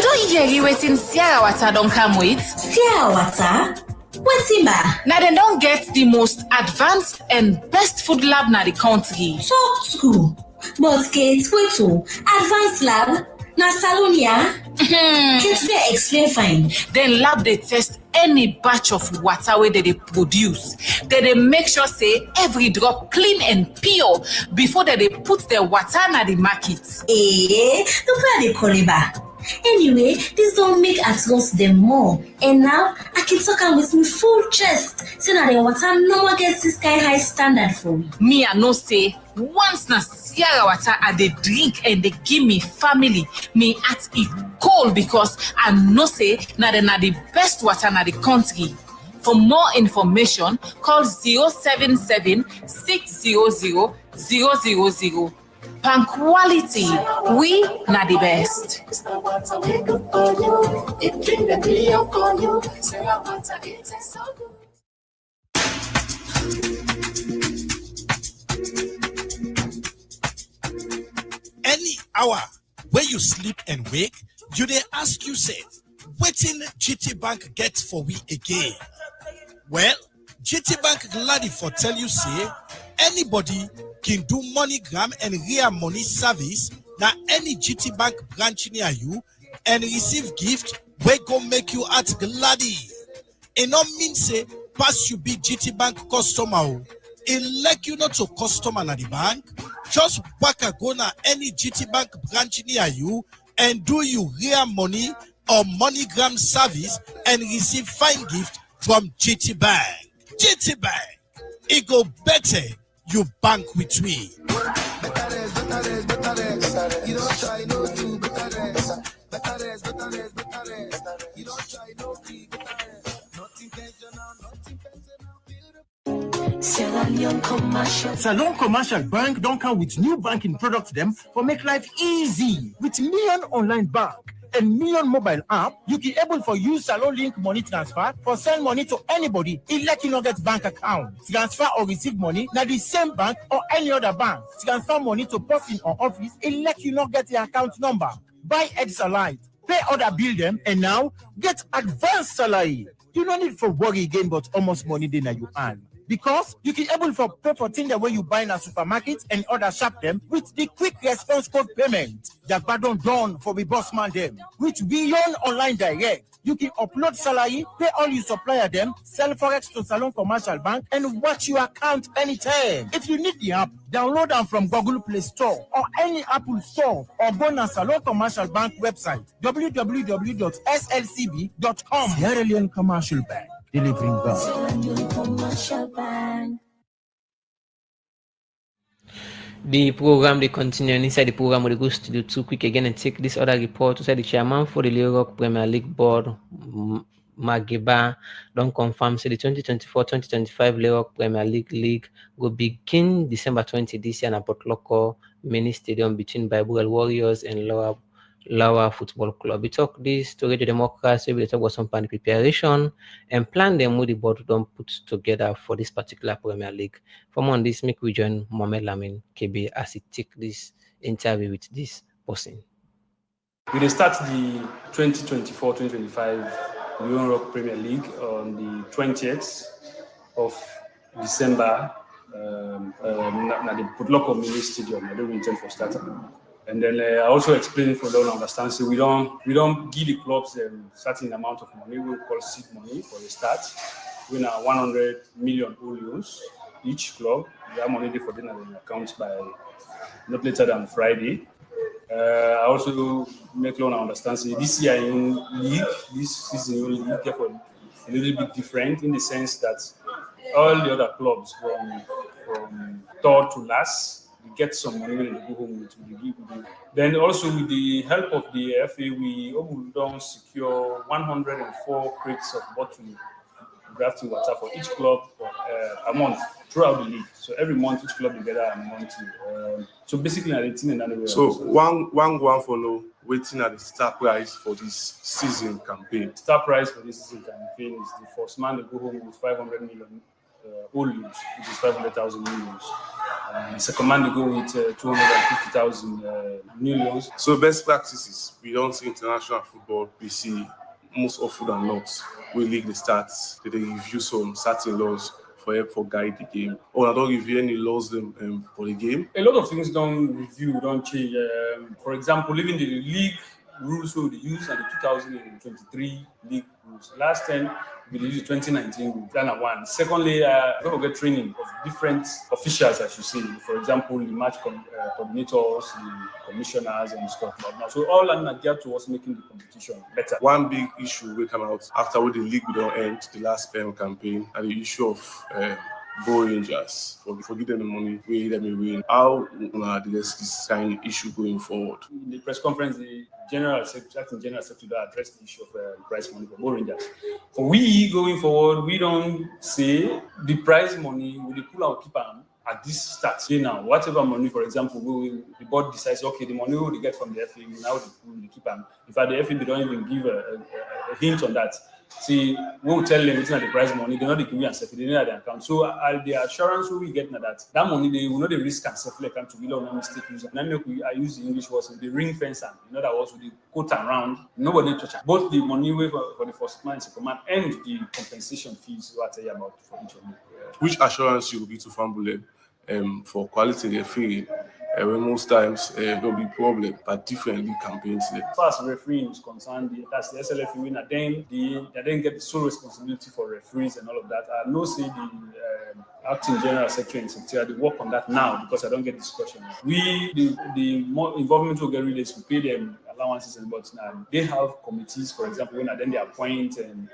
don't hear you waiting Sierra Water don't come with Sierra Water? What's in that? Now they don't get the most advanced and best food lab na the country. Talk to. But Kate, wait to advanced lab, na Salonia. Kate, they explain fine. Then lab they test any batch of water where they produce. They make sure say every drop clean and pure before they put their water na the market. Look where they call it back. Anyway, this don't make us trust them more. And now I keep talking with me full chest. So now the water no one gets this sky high standard for me. Me I no say once na Sierra Water I they drink and they give me family. Me at it cold because I no say na the best water na the country. For more information, call 077 600 000. Pan quality, we na the best. Any hour where you sleep and wake, you dey ask yourself, wetin GT Bank get for we again? Well, GT Bank gladly for tell you say, anybody can do MoneyGram and real money service na any GT Bank branch near you and receive gift wey go make you act gladly. It not mean say pass you be GT Bank customer. It like you not to customer na the bank. Just waka go na any GT Bank branch near you and do you real money or MoneyGram service and receive fine gift from GT Bank. GT Bank, it go better. You bank with me. You don't try no do better. Salon Commercial Bank don't come with new banking products them for make life easy. With Million Online Bank and Million Mobile app, you can able for use Salon Link money transfer for send money to anybody. It let you not get bank account. Transfer or receive money na the same bank or any other bank. Transfer money to person or office. It let you not get the account number. Buy eggs alive. Pay other bill them and now get advanced salary. You don't need for worry again, but almost money then you earn. Because you can able for pay for things the way you buy in a supermarket and other shop them with the quick response code payment. That pardon done for the boss man them. With Beyond Online Direct, you can upload salary, pay all your supplier them, sell forex to Salon Commercial Bank, and watch your account anytime. If you need the app, download them from Google Play Store or any Apple Store or go to Salon Commercial Bank website www.slcb.com. Sierra Leone Commercial Bank, delivering God. The program they continue, and inside the program we go to do too quick again and take this other report. To say the chairman for the Europe Premier League Board, Mageba, don't confirm say the 2024-2025 Europe Premier League will begin December 20 this year at Botloko Mini Stadium between Bible Warriors and Lower Football Club. We talk this to Radio Democracy, we talk about some kind of preparation and plan them with the board don't put together for this particular Premier League. From on this, make we join Mohamed Lamin KB as he take this interview with this person. We will start the 2024-2025 Europe Premier League on the 20th of December at the Botloko Mini Stadium. I don't intend for starting. And then I also explained for those who understand, so we don't give the clubs a certain amount of money. We call seed money for the start. We now 100 million euros each club. We have money for them in accounts by not later than Friday. I also make Lona understand, so this year in league, this season in league, therefore a little bit different in the sense that all the other clubs from third to last, get some money when they go home with the league. Then also with the help of the FA, we don't secure 104 crates of bottled drafting water for each club a month throughout the league. So every month each club together a month. So basically, at 18 and anywhere. So one follow waiting at the start price for this season campaign. Start price for this season campaign is the first man to go home with 500 million. Euros, which is 500,000 euros. Second man to go with 250,000 millions. So best practices, we don't see international football, we see most often than not, we league the stats, they review some certain laws for help for guide the game. Or I don't review any laws for the game. A lot of things don't review, don't change. For example, even the league rules we use are the 2023 league rules. Last time we used the 2019 rule. That's one. Secondly, don't forget training of different officials, as you say. For example, the match coordinators, the commissioners, and stuff like that. So all are geared towards making the competition better. One big issue will come out after the league will end the last campaign, and the issue of Bo Rangers for giving them the money, we them win. How address this kind of issue going forward? In the press conference, the General Secretary addressed the issue of prize money for Bo Rangers. For we going forward, we don't say the prize money will pull our keeper at this start. Now, whatever money, for example, the board decides, okay, the money we get from the FA, we now the keeper. In fact, the FA they don't even give a hint on that. See, we will tell them it's not the prize money, they're not the give and stuff, they don't have the account. So the assurance we get now that money, they will not the risk and self account to be no mistake user. And then I use the English words, the ring fence, and in other words, with the coat around, nobody touch it. Both the money for the first man, second man, and the compensation fees what I about for each of them. Which assurance you will give to Fambule for quality refereeing? When most times there will be problem, but different league campaigns there. As far as refereeing is concerned, that's the SLF winner. They then get the sole responsibility for referees and all of that. I know say the acting general secretary and secretary, they work on that now because I don't get discussion. The more involvement will get released, we pay them allowances and but they have committees, for example, when then they appoint and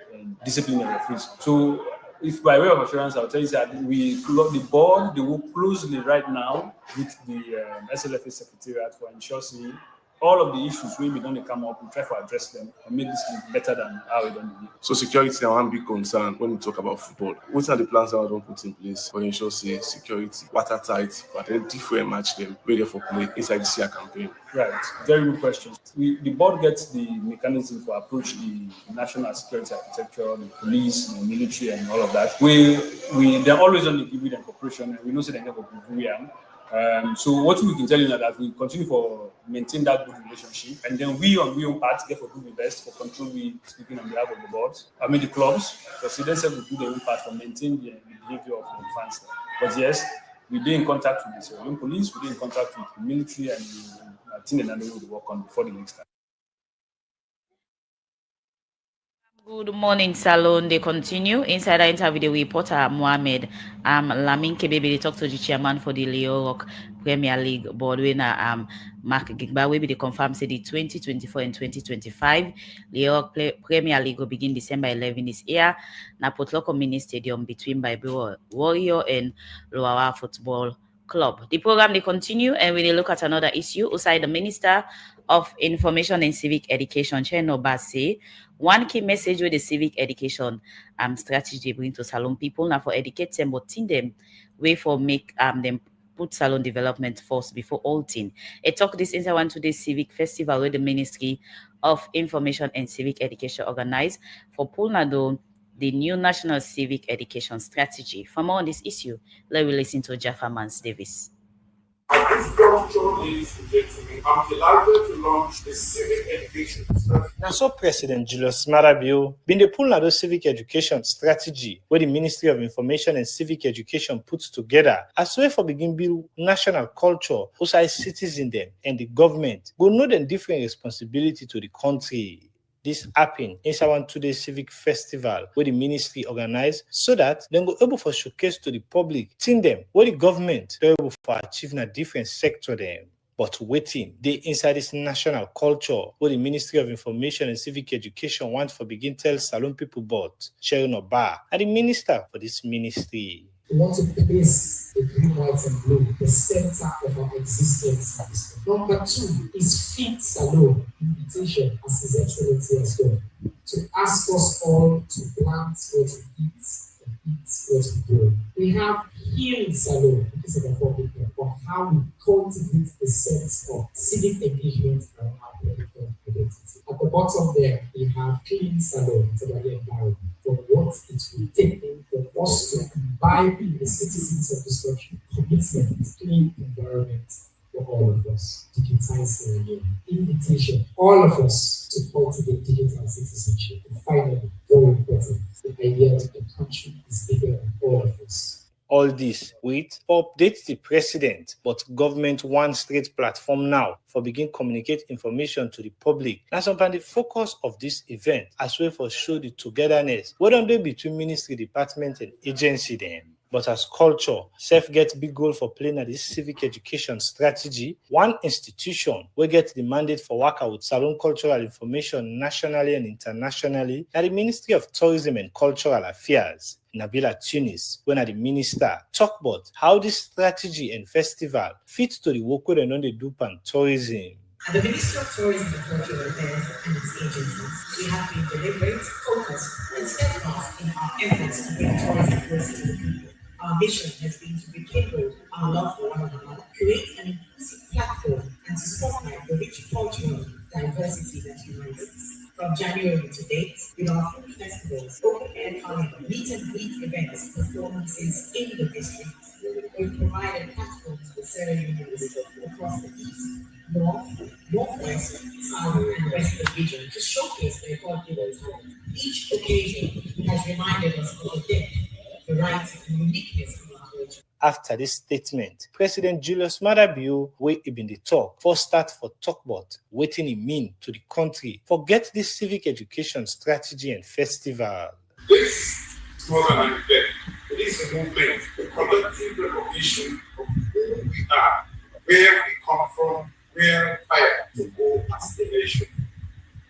discipline the referees. So if by way of assurance, I'll tell you that the board, they work closely right now with the SLFA Secretariat for ensuring all of the issues we don't come up, we try to address them and make this league better than how it done. So security is one big concern when we talk about football. What are the plans that we don't put in place for ensure say security, watertight, but then different match them ready for play inside the SIA campaign? Right, very good question. The board gets the mechanism to approach the national security architecture, the police, the military, and all of that. They're always on the give them cooperation, and we know that they have a so what we can tell you now that we continue for maintain that good relationship, and then we on our part get for do the best for control. We speaking on behalf of the board. I mean the clubs, because they themselves will do their own part for maintain the behavior of the fans. But yes, we be in contact with the Sierra police, we be in contact with the military, and I think that they will work on before the next time. Good morning, Salon. They continue. Inside our interview, the reporter Mohammed Lamin Kebebe, they talk to the chairman for the Leo Rock Premier League board winner Mark Gigba. We be confirm say the 2024 and 2025 Leo Rock Premier League will begin December 11 this year. Na Potloko Mini Stadium between Bible Warrior and Loawa Football Club. The program they continue, and we look at another issue. Outside the Minister of Information and Civic Education, Cheno Base, one key message with the civic education strategy bring to Salon people now for educate them, but team them way for make them put Salon development first before all thing. I talk this inside one today's civic festival where the Ministry of Information and Civic Education organized for Pulnado the new national civic education strategy. For more on this issue, let me listen to Jaffa Mans Davis. At this juncture, ladies and gentlemen, I'm delighted to launch the civic education strategy. Now, so President Julius Marabio been the Pulnado civic education strategy where the Ministry of Information and Civic Education puts together as way for begin build national culture, outside citizens them and the government go know them different responsibility to the country. This happened inside one today's civic festival where the ministry organized so that they go able for showcase to the public, team them where the government they able for achieving a different sector them. But waiting, they inside this national culture where the Ministry of Information and Civic Education want for begin tell Salon people about Sharon Oba and the minister for this ministry. We want to place the green, white, and blue, the center of our existence. Number 2 is Feed Salon, invitation, as His Excellency has done, to ask us all to plant what we eat and eat what we grow. We have Healing Salon, because of the public health, on how we cultivate the sense of civic engagement and our political identity. At the bottom there, we have Clean Salon, for the environment, for what it will take for us to imbibe in the citizens of this country commitment, clean environment for all of us. Digitizing invitation, all of us to cultivate digital citizenship. And finally, very important, the idea that the country is bigger than all of us. All this with update the president, but government one straight platform now for begin communicate information to the public. Now sometimes the focus of this event as well for show the togetherness, what on they between ministry, department, and agency then. But as culture, self get big goal for playing at this civic education strategy. One institution will get the mandate for work out with Salon cultural information nationally and internationally at the Ministry of Tourism and Cultural Affairs. Nabila Tunis, when at the minister, talk about how this strategy and festival fits to the work we don't do pan tourism. At the Ministry of Tourism and Cultural Affairs and its agencies, we have been deliberate, focused, and steadfast in our efforts to bring tourism closer to the people. Our mission has been to rekindle our love for one another, create an inclusive platform, and to spotlight the rich cultural diversity that unites us. From January to date, with our food festivals, open air carnival, meet and greet events, performances in the district, we've provided platforms for ceremonies across the east, north, northwest, south, and western region to showcase their God-given talent. Each occasion has reminded us of the depth, variety, and uniqueness of our culture. After this statement, President Julius Marabio, where he been the talk, for start for talk about what it mean to the country. Forget this civic education strategy and festival. This is more than an event. It is a movement, a collective recognition of who we are, where we come from, where we aspire to go as a nation.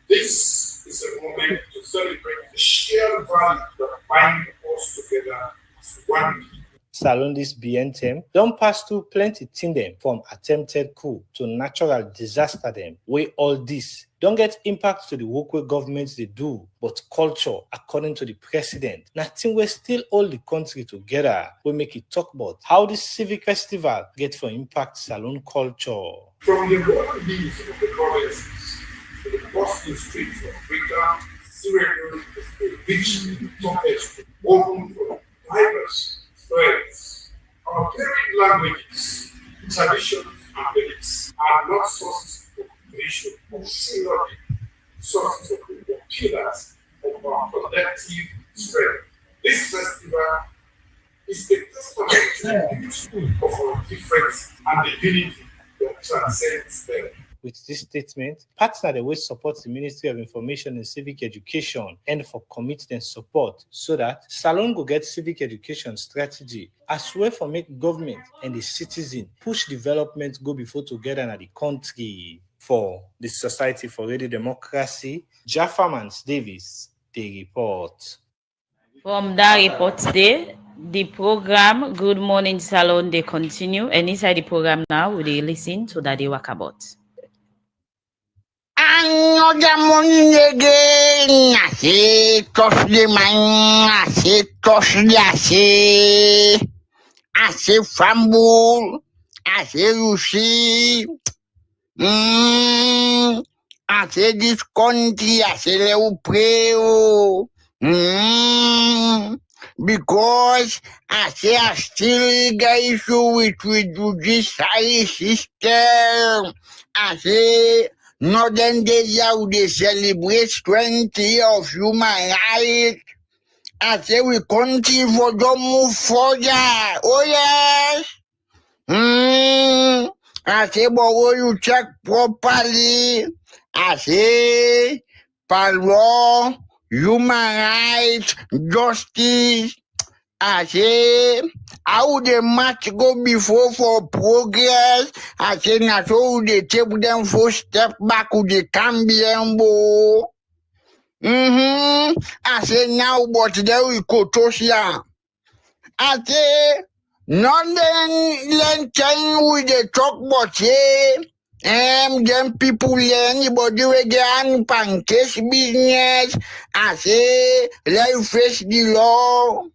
This is a moment to celebrate the shared value that bind us together as one people. Salon this BNTM don't pass through plenty thing them from attempted coup to natural disaster them. Where all this don't get impact to the work where governments they do, but culture, according to the president, nothing will still hold the country together. We make it talk about how this civic festival get for impact Salon culture. From the golden days of the provinces to the bustling streets of Africa, Syria is a rich tapestry woven from diverse threads. Our varied languages, traditions, and beliefs are not sources of information or synergy, sources of the pillars of our collective strength. This festival is a testament to the beauty of our difference and the unity that transcends them. With this statement, partner the way support the Ministry of Information and Civic Education and for commitment support so that Salon go get civic education strategy as well for make government and the citizen push development go before together in the country. For the Society for Radio Democracy, Jaffarmans Davis, they report. From that report today, the program Good Morning Salon they continue, and inside the program now we listen to that they work about. Another morning again, I say, touch the man, I say, touch the I say, fumble, I say, you see, I say, this country, I say, let us pray, because I say, I still got issue with judiciary system, I say, Northern Asia would they celebrate 20 years of human rights. I say we country for don't move further. Oh yes. I say but when you check properly, I say per law, human rights, justice. I say, how the match go before for progress? I say, na so they take them first step back with the Cambian bo. I say, now, but there we go to I say, none then can with the talk, but say, them people anybody we get pancake business. I say, let face the law.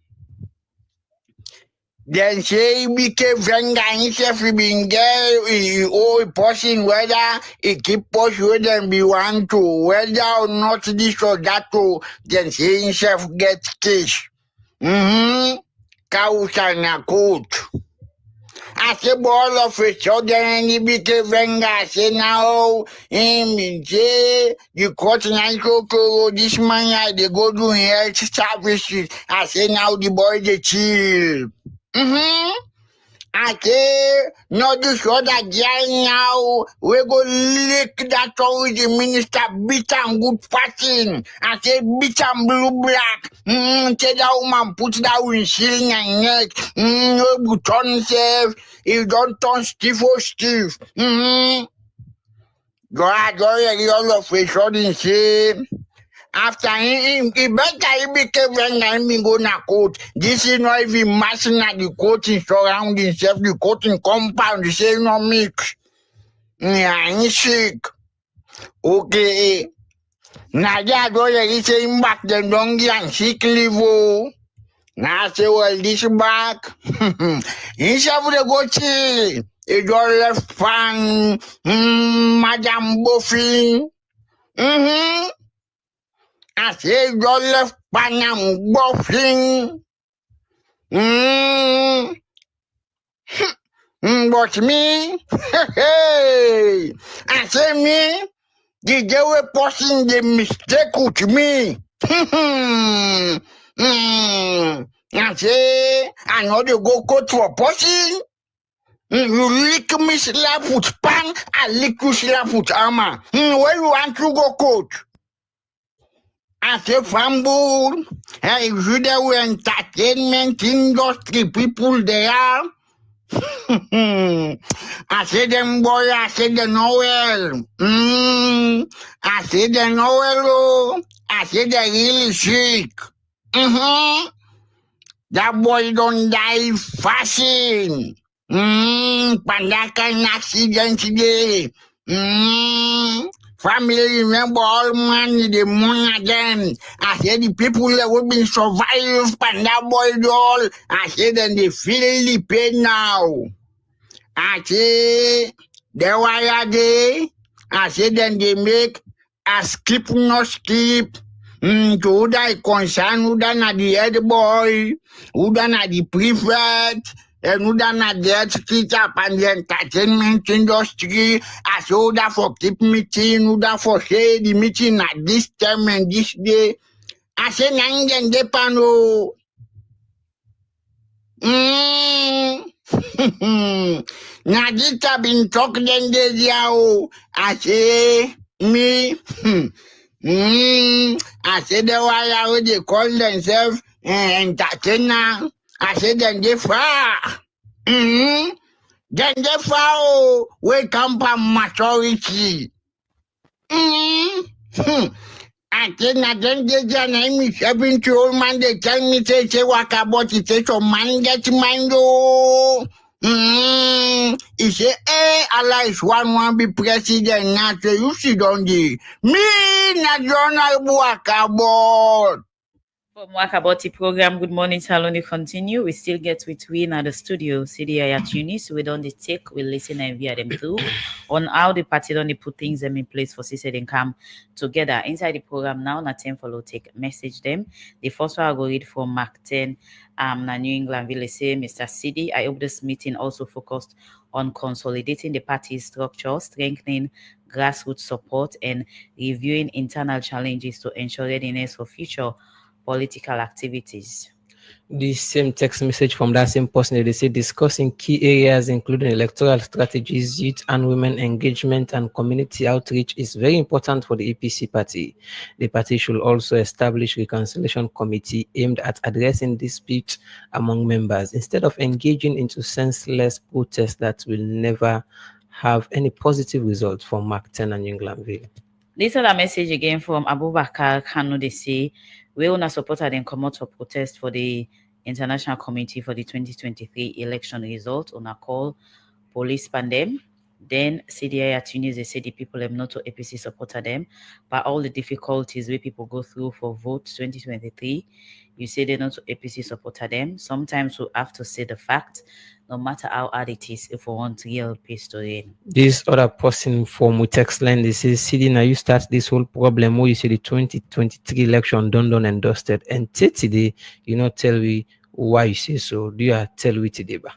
Then say became venga himself being there or person whether he keep push with them be want to whether or not this or that to then say himself get case. Cows and a coat. I say ball of a sudden he became venga. I say now him say the court and so this man they go do health services. I say now the boy they chill. I say, no, this other guy now, we go lick that one with the minister, beat and good passing. I say, beat and blue black. Say that woman put that windshield and neck. No button safe. He don't turn stiff or stiff. Go ahead, all of a sudden say, after he better he became when he go na court. This is not even matching at the coaching surrounding himself, the coaching compound, the same no mix. Yeah, he's sick. Okay. Now that already saying back the donkey and sick leave. Now I say, well, this back. Himself the go chill. He don't left fan, Madam Buffin. I say you left Panam buffing. But me, hey, I say me, the day we person the mistake with me. I say, I know they go court for person. You lick me slap with pan, I lick you slap with armor. Where you want to go court? I say fumble, hey, you the entertainment industry people they are. I say them boy, I say they know well. I say they know well, I say they really sick. That boy don't die fasting. Pandakan accident today. Family remember all money the mourn again. I said the people that would been survive Panda boy doll. I said then they feel the pain now. I say the wire day. I say then they make a skip no skip. To that concern who done at the head boy, who done at the prefect, and who done at the street up and the entertainment industry. I saw that for keep meeting, who that for say the meeting at this time and this day. I say nangen depano. Nadita been talking then yao. I say me. I say the why they call themselves entertainer. I say then they far. Then they far. We come from maturity. I think I don't get your name is 70 old man. They tell me say what about it. Say so man get mind oh. He say, hey, Allah is one be president now. So you see don't they? Me not Donald Buakabot. From Wakaboti program, good morning, Saloni. Continue. We still get with we in the studio, CDI at Tunis. We don't take, we listen and via them too on how the party don't put things them in place for CC and come together. Inside the program now, na 10 follow take message them. The first one I go read from Mark 10, na New England will say, Mr. CD. I hope this meeting also focused on consolidating the party's structure, strengthening grassroots support, and reviewing internal challenges to ensure readiness for future political activities. The same text message from that same person, they say discussing key areas including electoral strategies, youth and women engagement, and community outreach is very important for the APC party. The party should also establish reconciliation committee aimed at addressing disputes among members instead of engaging into senseless protests that will never have any positive result for Mark 10 and Englandville. This other message again from Abubakar Kanu. They say we wanna support and come out for protest for the International Committee for the 2023 election result on a call police pandem. Then CDI at Tunis, they say the people have not to APC supported them, but all the difficulties where people go through for vote 2023, you say they're not to APC supported them. Sometimes we have to say the fact, no matter how hard it is, if we want real peace to reign. This other person from Mutex line, they say, CD, now you start this whole problem where you say the 2023 election done and dusted, and today you not tell me why you say so. Do you tell me today, ba?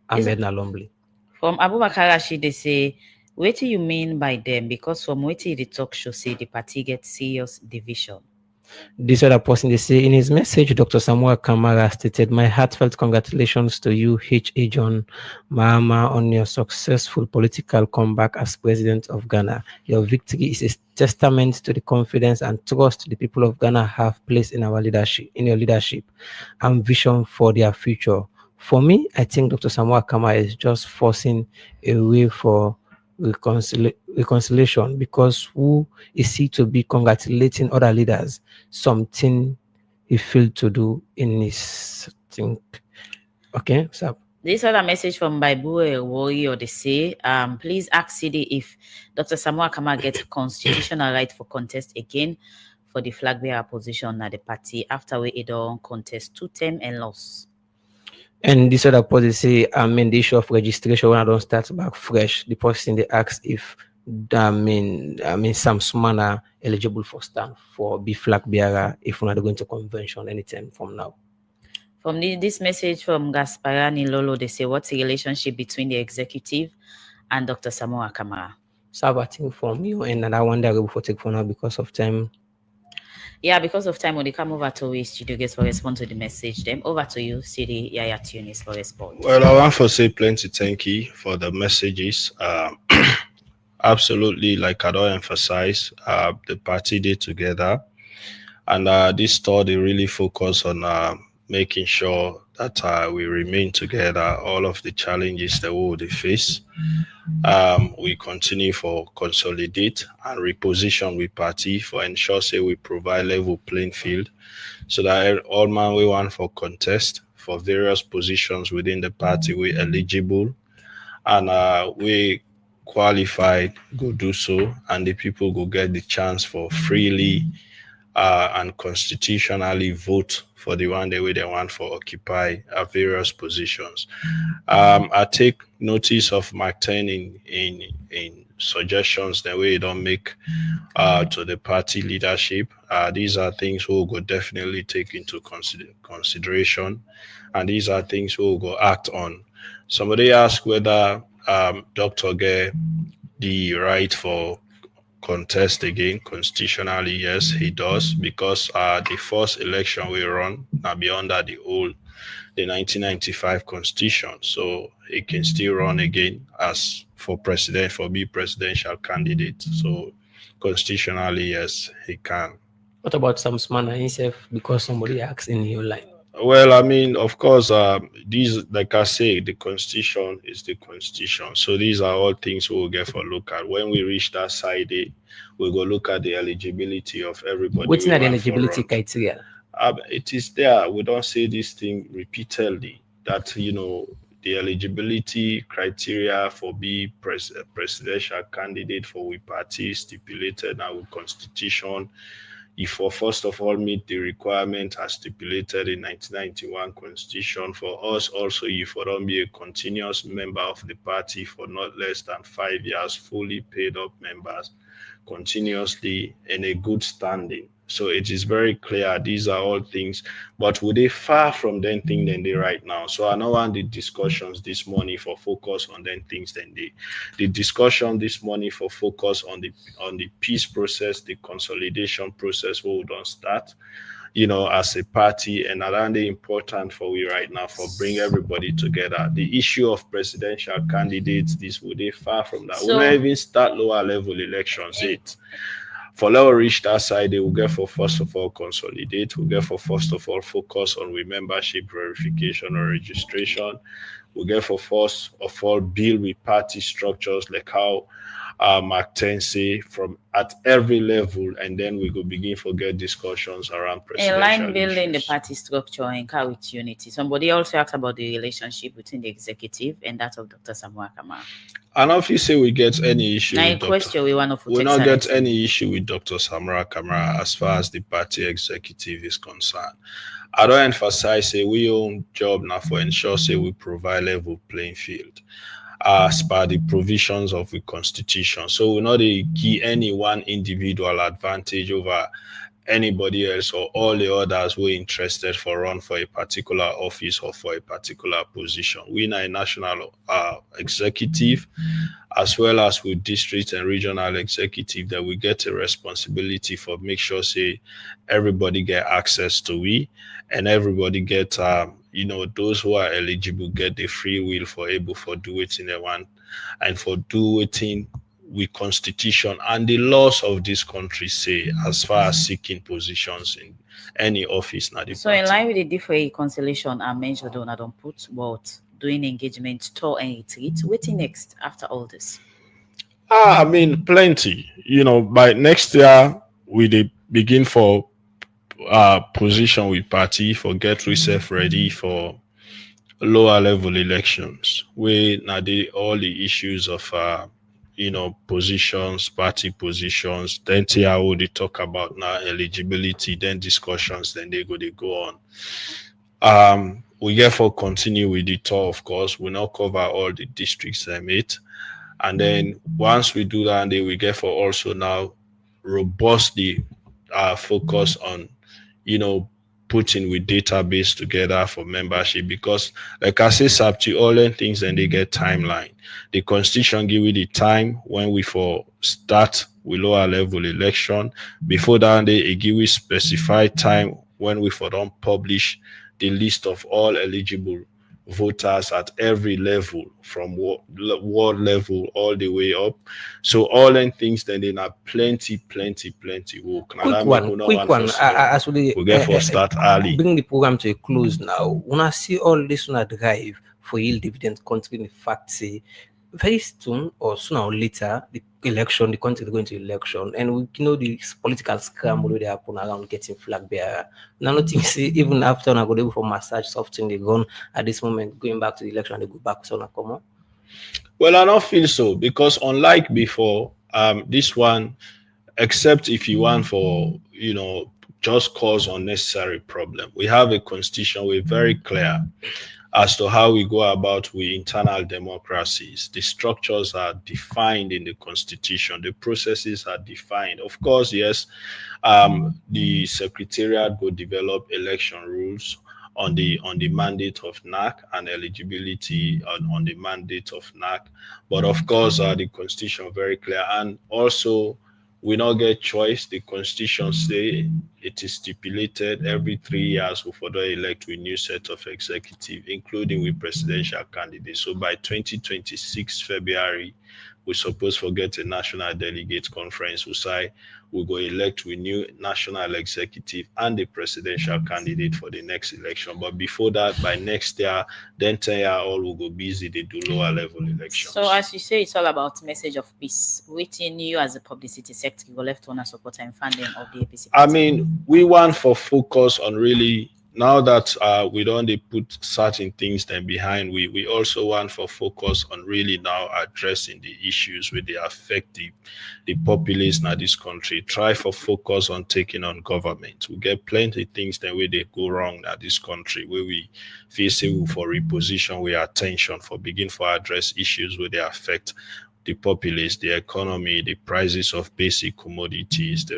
Ahmed Nalombli. From Abubakar Rashid, they say, what do you mean by them? Because from what the talk show say the party gets serious division. This other person, they say, in his message, Dr. Samuel Kamara stated, my heartfelt congratulations to you, H.A. John Mahama, on your successful political comeback as president of Ghana. Your victory is a testament to the confidence and trust the people of Ghana have placed in our leadership, in your leadership and vision for their future. For me, I think Dr. Samuel Kamara is just forcing a way for reconciliation, because who is he to be congratulating other leaders? Something he failed to do in his thing. Okay, so this other message from Bible Warrior, they say, please ask CD if Dr. Samuel Kamara gets constitutional right for contest again for the flag bearer position at the party after we don't contest 2 term and loss. And this other person say, the issue of registration when I don't start back fresh. The person they ask if some Sumana eligible for stand for be flag bearer if we're not going to convention anytime from now. From this message from Gasparani Lolo, they say, what's the relationship between the executive and Dr. Samuel Kamara? So I think from you and I wonder before take for now because of time. Yeah, because of time, when they come over to East Studio Guest for respond to the message, them over to you, CD Yaya Tunis for response. Well, I want to say plenty thank you for the messages. Absolutely, like I don't emphasize, the party did together, and this study really focus on making sure that we remain together. All of the challenges that we will face, we continue for consolidate and reposition with party for ensure say we provide level playing field so that all man we want for contest for various positions within the party, we eligible and we qualified go do so, and the people go get the chance for freely and constitutionally vote for the one the way they want for occupy various positions. I take notice of Mark 10 in suggestions the way you don't make to the party leadership. These are things we'll go definitely take into consideration, and these are things we'll go act on. Somebody asked whether Dr. Gay the right for contest again constitutionally. Yes, he does, because the first election we run now be under the 1995 constitution, so he can still run again as for president, for be presidential candidate. So constitutionally, yes, he can. What about Sam Smana himself? Because somebody asked in your line. Well, I mean, of course, these, like I say, the constitution is the constitution. So these are all things we'll get for look at. When we reach that side, we'll go look at the eligibility of everybody. What's not the eligibility criteria? It is there. We don't say this thing repeatedly, that, you know, the eligibility criteria for be presidential candidate for we party stipulated now with constitution. If for first of all meet the requirement as stipulated in 1991 constitution, for us also, if we don't be a continuous member of the party for not less than 5 years, fully paid up members continuously in a good standing. So it is very clear these are all things, but would they far from them thing than they right now? So I know want the discussions this morning for focus on them things than the discussion this morning for focus on the peace process, the consolidation process we don't start, you know, as a party, and around the important for we right now for bring everybody together. The issue of presidential candidates, this would they far from that. So, we not even start lower level elections yet. For now reach that side, they will get for first of all consolidate, we'll get for first of all focus on membership verification or registration, we'll get for first of all build with party structures like how Mark 10 say from at every level, and then we go begin for get discussions around presidential line building issues. the party structure and car with unity. Somebody also asked about the relationship between the executive and that of Dr. Samuel Kamara. And if you say we get any issue Now, with question we want to we not get any issue with Dr. Samara Kamara as far as the party executive is concerned. I don't emphasize say we own job now for ensure say we provide level playing field as per the provisions of the constitution. So we not give any one individual advantage over anybody else or all the others who are interested for run for a particular office or for a particular position. We are a national executive as well as with district and regional executive that we get a responsibility for make sure say everybody get access to we and everybody get you know, those who are eligible get the free will for able for do it in the one and for do it in with constitution and the laws of this country say as far as seeking positions in any office now. So in line with the different conciliation I mentioned on I don't put what doing engagement tour and retreat, waiting next after all this? I mean plenty. You know, by next year we begin for position with party for get yourself ready for lower level elections where now all the issues of you know, positions, party positions, then TRO they talk about now eligibility, then discussions, then they go on. We therefore continue with the tour, of course. We now cover all the districts they meet. And then once we do that, then we get for also now robustly focus on, you know, putting with database together for membership, because like I say, Sapti, all them things and they get timeline. The constitution give you the time when we for start with lower level election. Before that, they give you specified time when we for don't publish the list of all eligible voters at every level from ward level all the way up. So all them things then they have plenty work. Quick one. As we get for start early. Bring the program to a close now. When I see all this on a drive for yield dividend country, in fact, say very soon or sooner or later, the election, the country is going to election, and we know the political scramble they happen around getting flag bearer. Now, nothing see even after I go there for massage, something they gone at this moment, going back to the election, they go back to Common. Well, I don't feel so because unlike before, this one, except if you want for just cause unnecessary problem, we have a constitution. We're very clear as to how we go about with internal democracies. The structures are defined in the constitution. The processes are defined. Of course, yes, the secretariat will develop election rules on the mandate of NAC and eligibility on the mandate of NAC. But of course, the constitution very clear. And also, we not get choice. The constitution say it is stipulated every 3 years we further elect with new set of executive, including with presidential candidates. So by 2026 February, we suppose forget a national delegate conference. We say we go elect with new national executive and the presidential candidate for the next election. But before that, by next year, then 10 year all will go busy. They do lower level elections. So as you say, it's all about message of peace. Waiting you as a publicity secretary, go left on a supporter and funding of the APC. I mean, we want for focus on really now that we don't put certain things then behind. We also want for focus on really now addressing the issues with the affect the populace in this country. Try for focus on taking on government. We get plenty of things that way they go wrong in this country where we feel for reposition with attention for begin for address issues where they affect the populace, the economy, the prices of basic commodities. So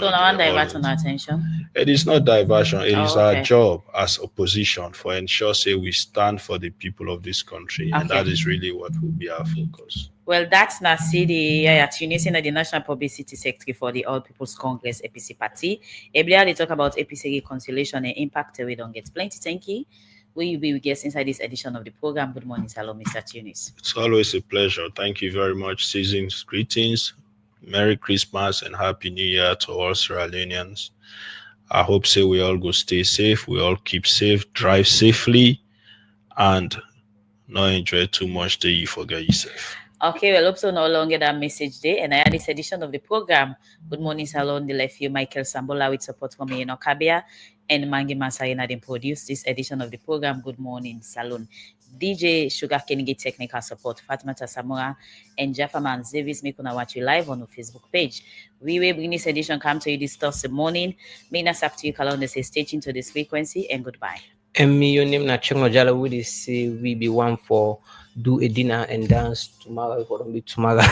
now I'm diverting our attention. It is not diversion. It is our okay. job as opposition for ensure say we stand for the people of this country, and that is really what will be our focus. Well, that's Nasidi Tunisian the National Publicity Secretary for the All People's Congress APC Party. Earlier they talk about APC reconciliation and impact we don't get plenty. Thank you. Will you be with us inside this edition of the program? Good morning, hello, Mr. Tunis. It's always a pleasure. Thank you very much. Season's greetings, Merry Christmas, and Happy New Year to all Sierra Leoneans. I hope say we all go stay safe. We all keep safe, drive safely, and not enjoy too much till you forget yourself. Okay, well, also no longer that message day, and I had this edition of the program. Good morning, Salon, the left you, Michael Sambola, with support from Eno Kabia and Mangi Masarina then produce this edition of the program. Good morning, Salon. DJ Sugar Kenigi technical support, Fatmata Samura and Jaffaman Zevis make una watch you live on our Facebook page. We will bring this edition come to you this Thursday morning. Mina Sapti Kalonde say stay tuned to this frequency and goodbye. And me, your name na Chengo Jala, we say we be one for do a dinner and dance tomorrow. It won't be tomorrow,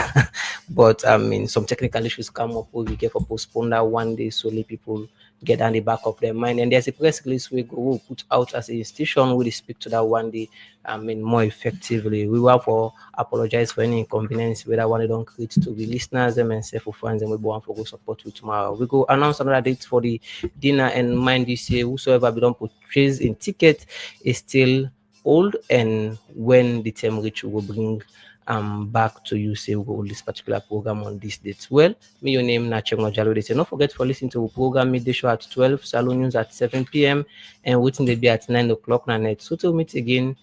but I mean some technical issues come up. We get for postpone that one day so let people get on the back of their mind. And there's a press release we will put out as an institution. We speak to that one day. I mean more effectively. We will for apologize for any inconvenience whether one they don't create to the listeners them and say for friends, and we go on for go support you tomorrow. We go announce another date for the dinner, and mind this year whosoever we don't purchase in ticket is still old, and when the term reach we will bring back to you say we will hold this particular program on this date. Well, me your name na Chengo Jalo. They say don't forget for listening to the program midday show at 12, Salon News at 7 p.m. and waiting they be at 9 o'clock na night. So till meet again,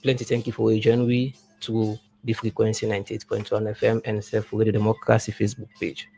plenty thank you for your journey to the frequency 98.1 FM and Self Radio Democracy Facebook page.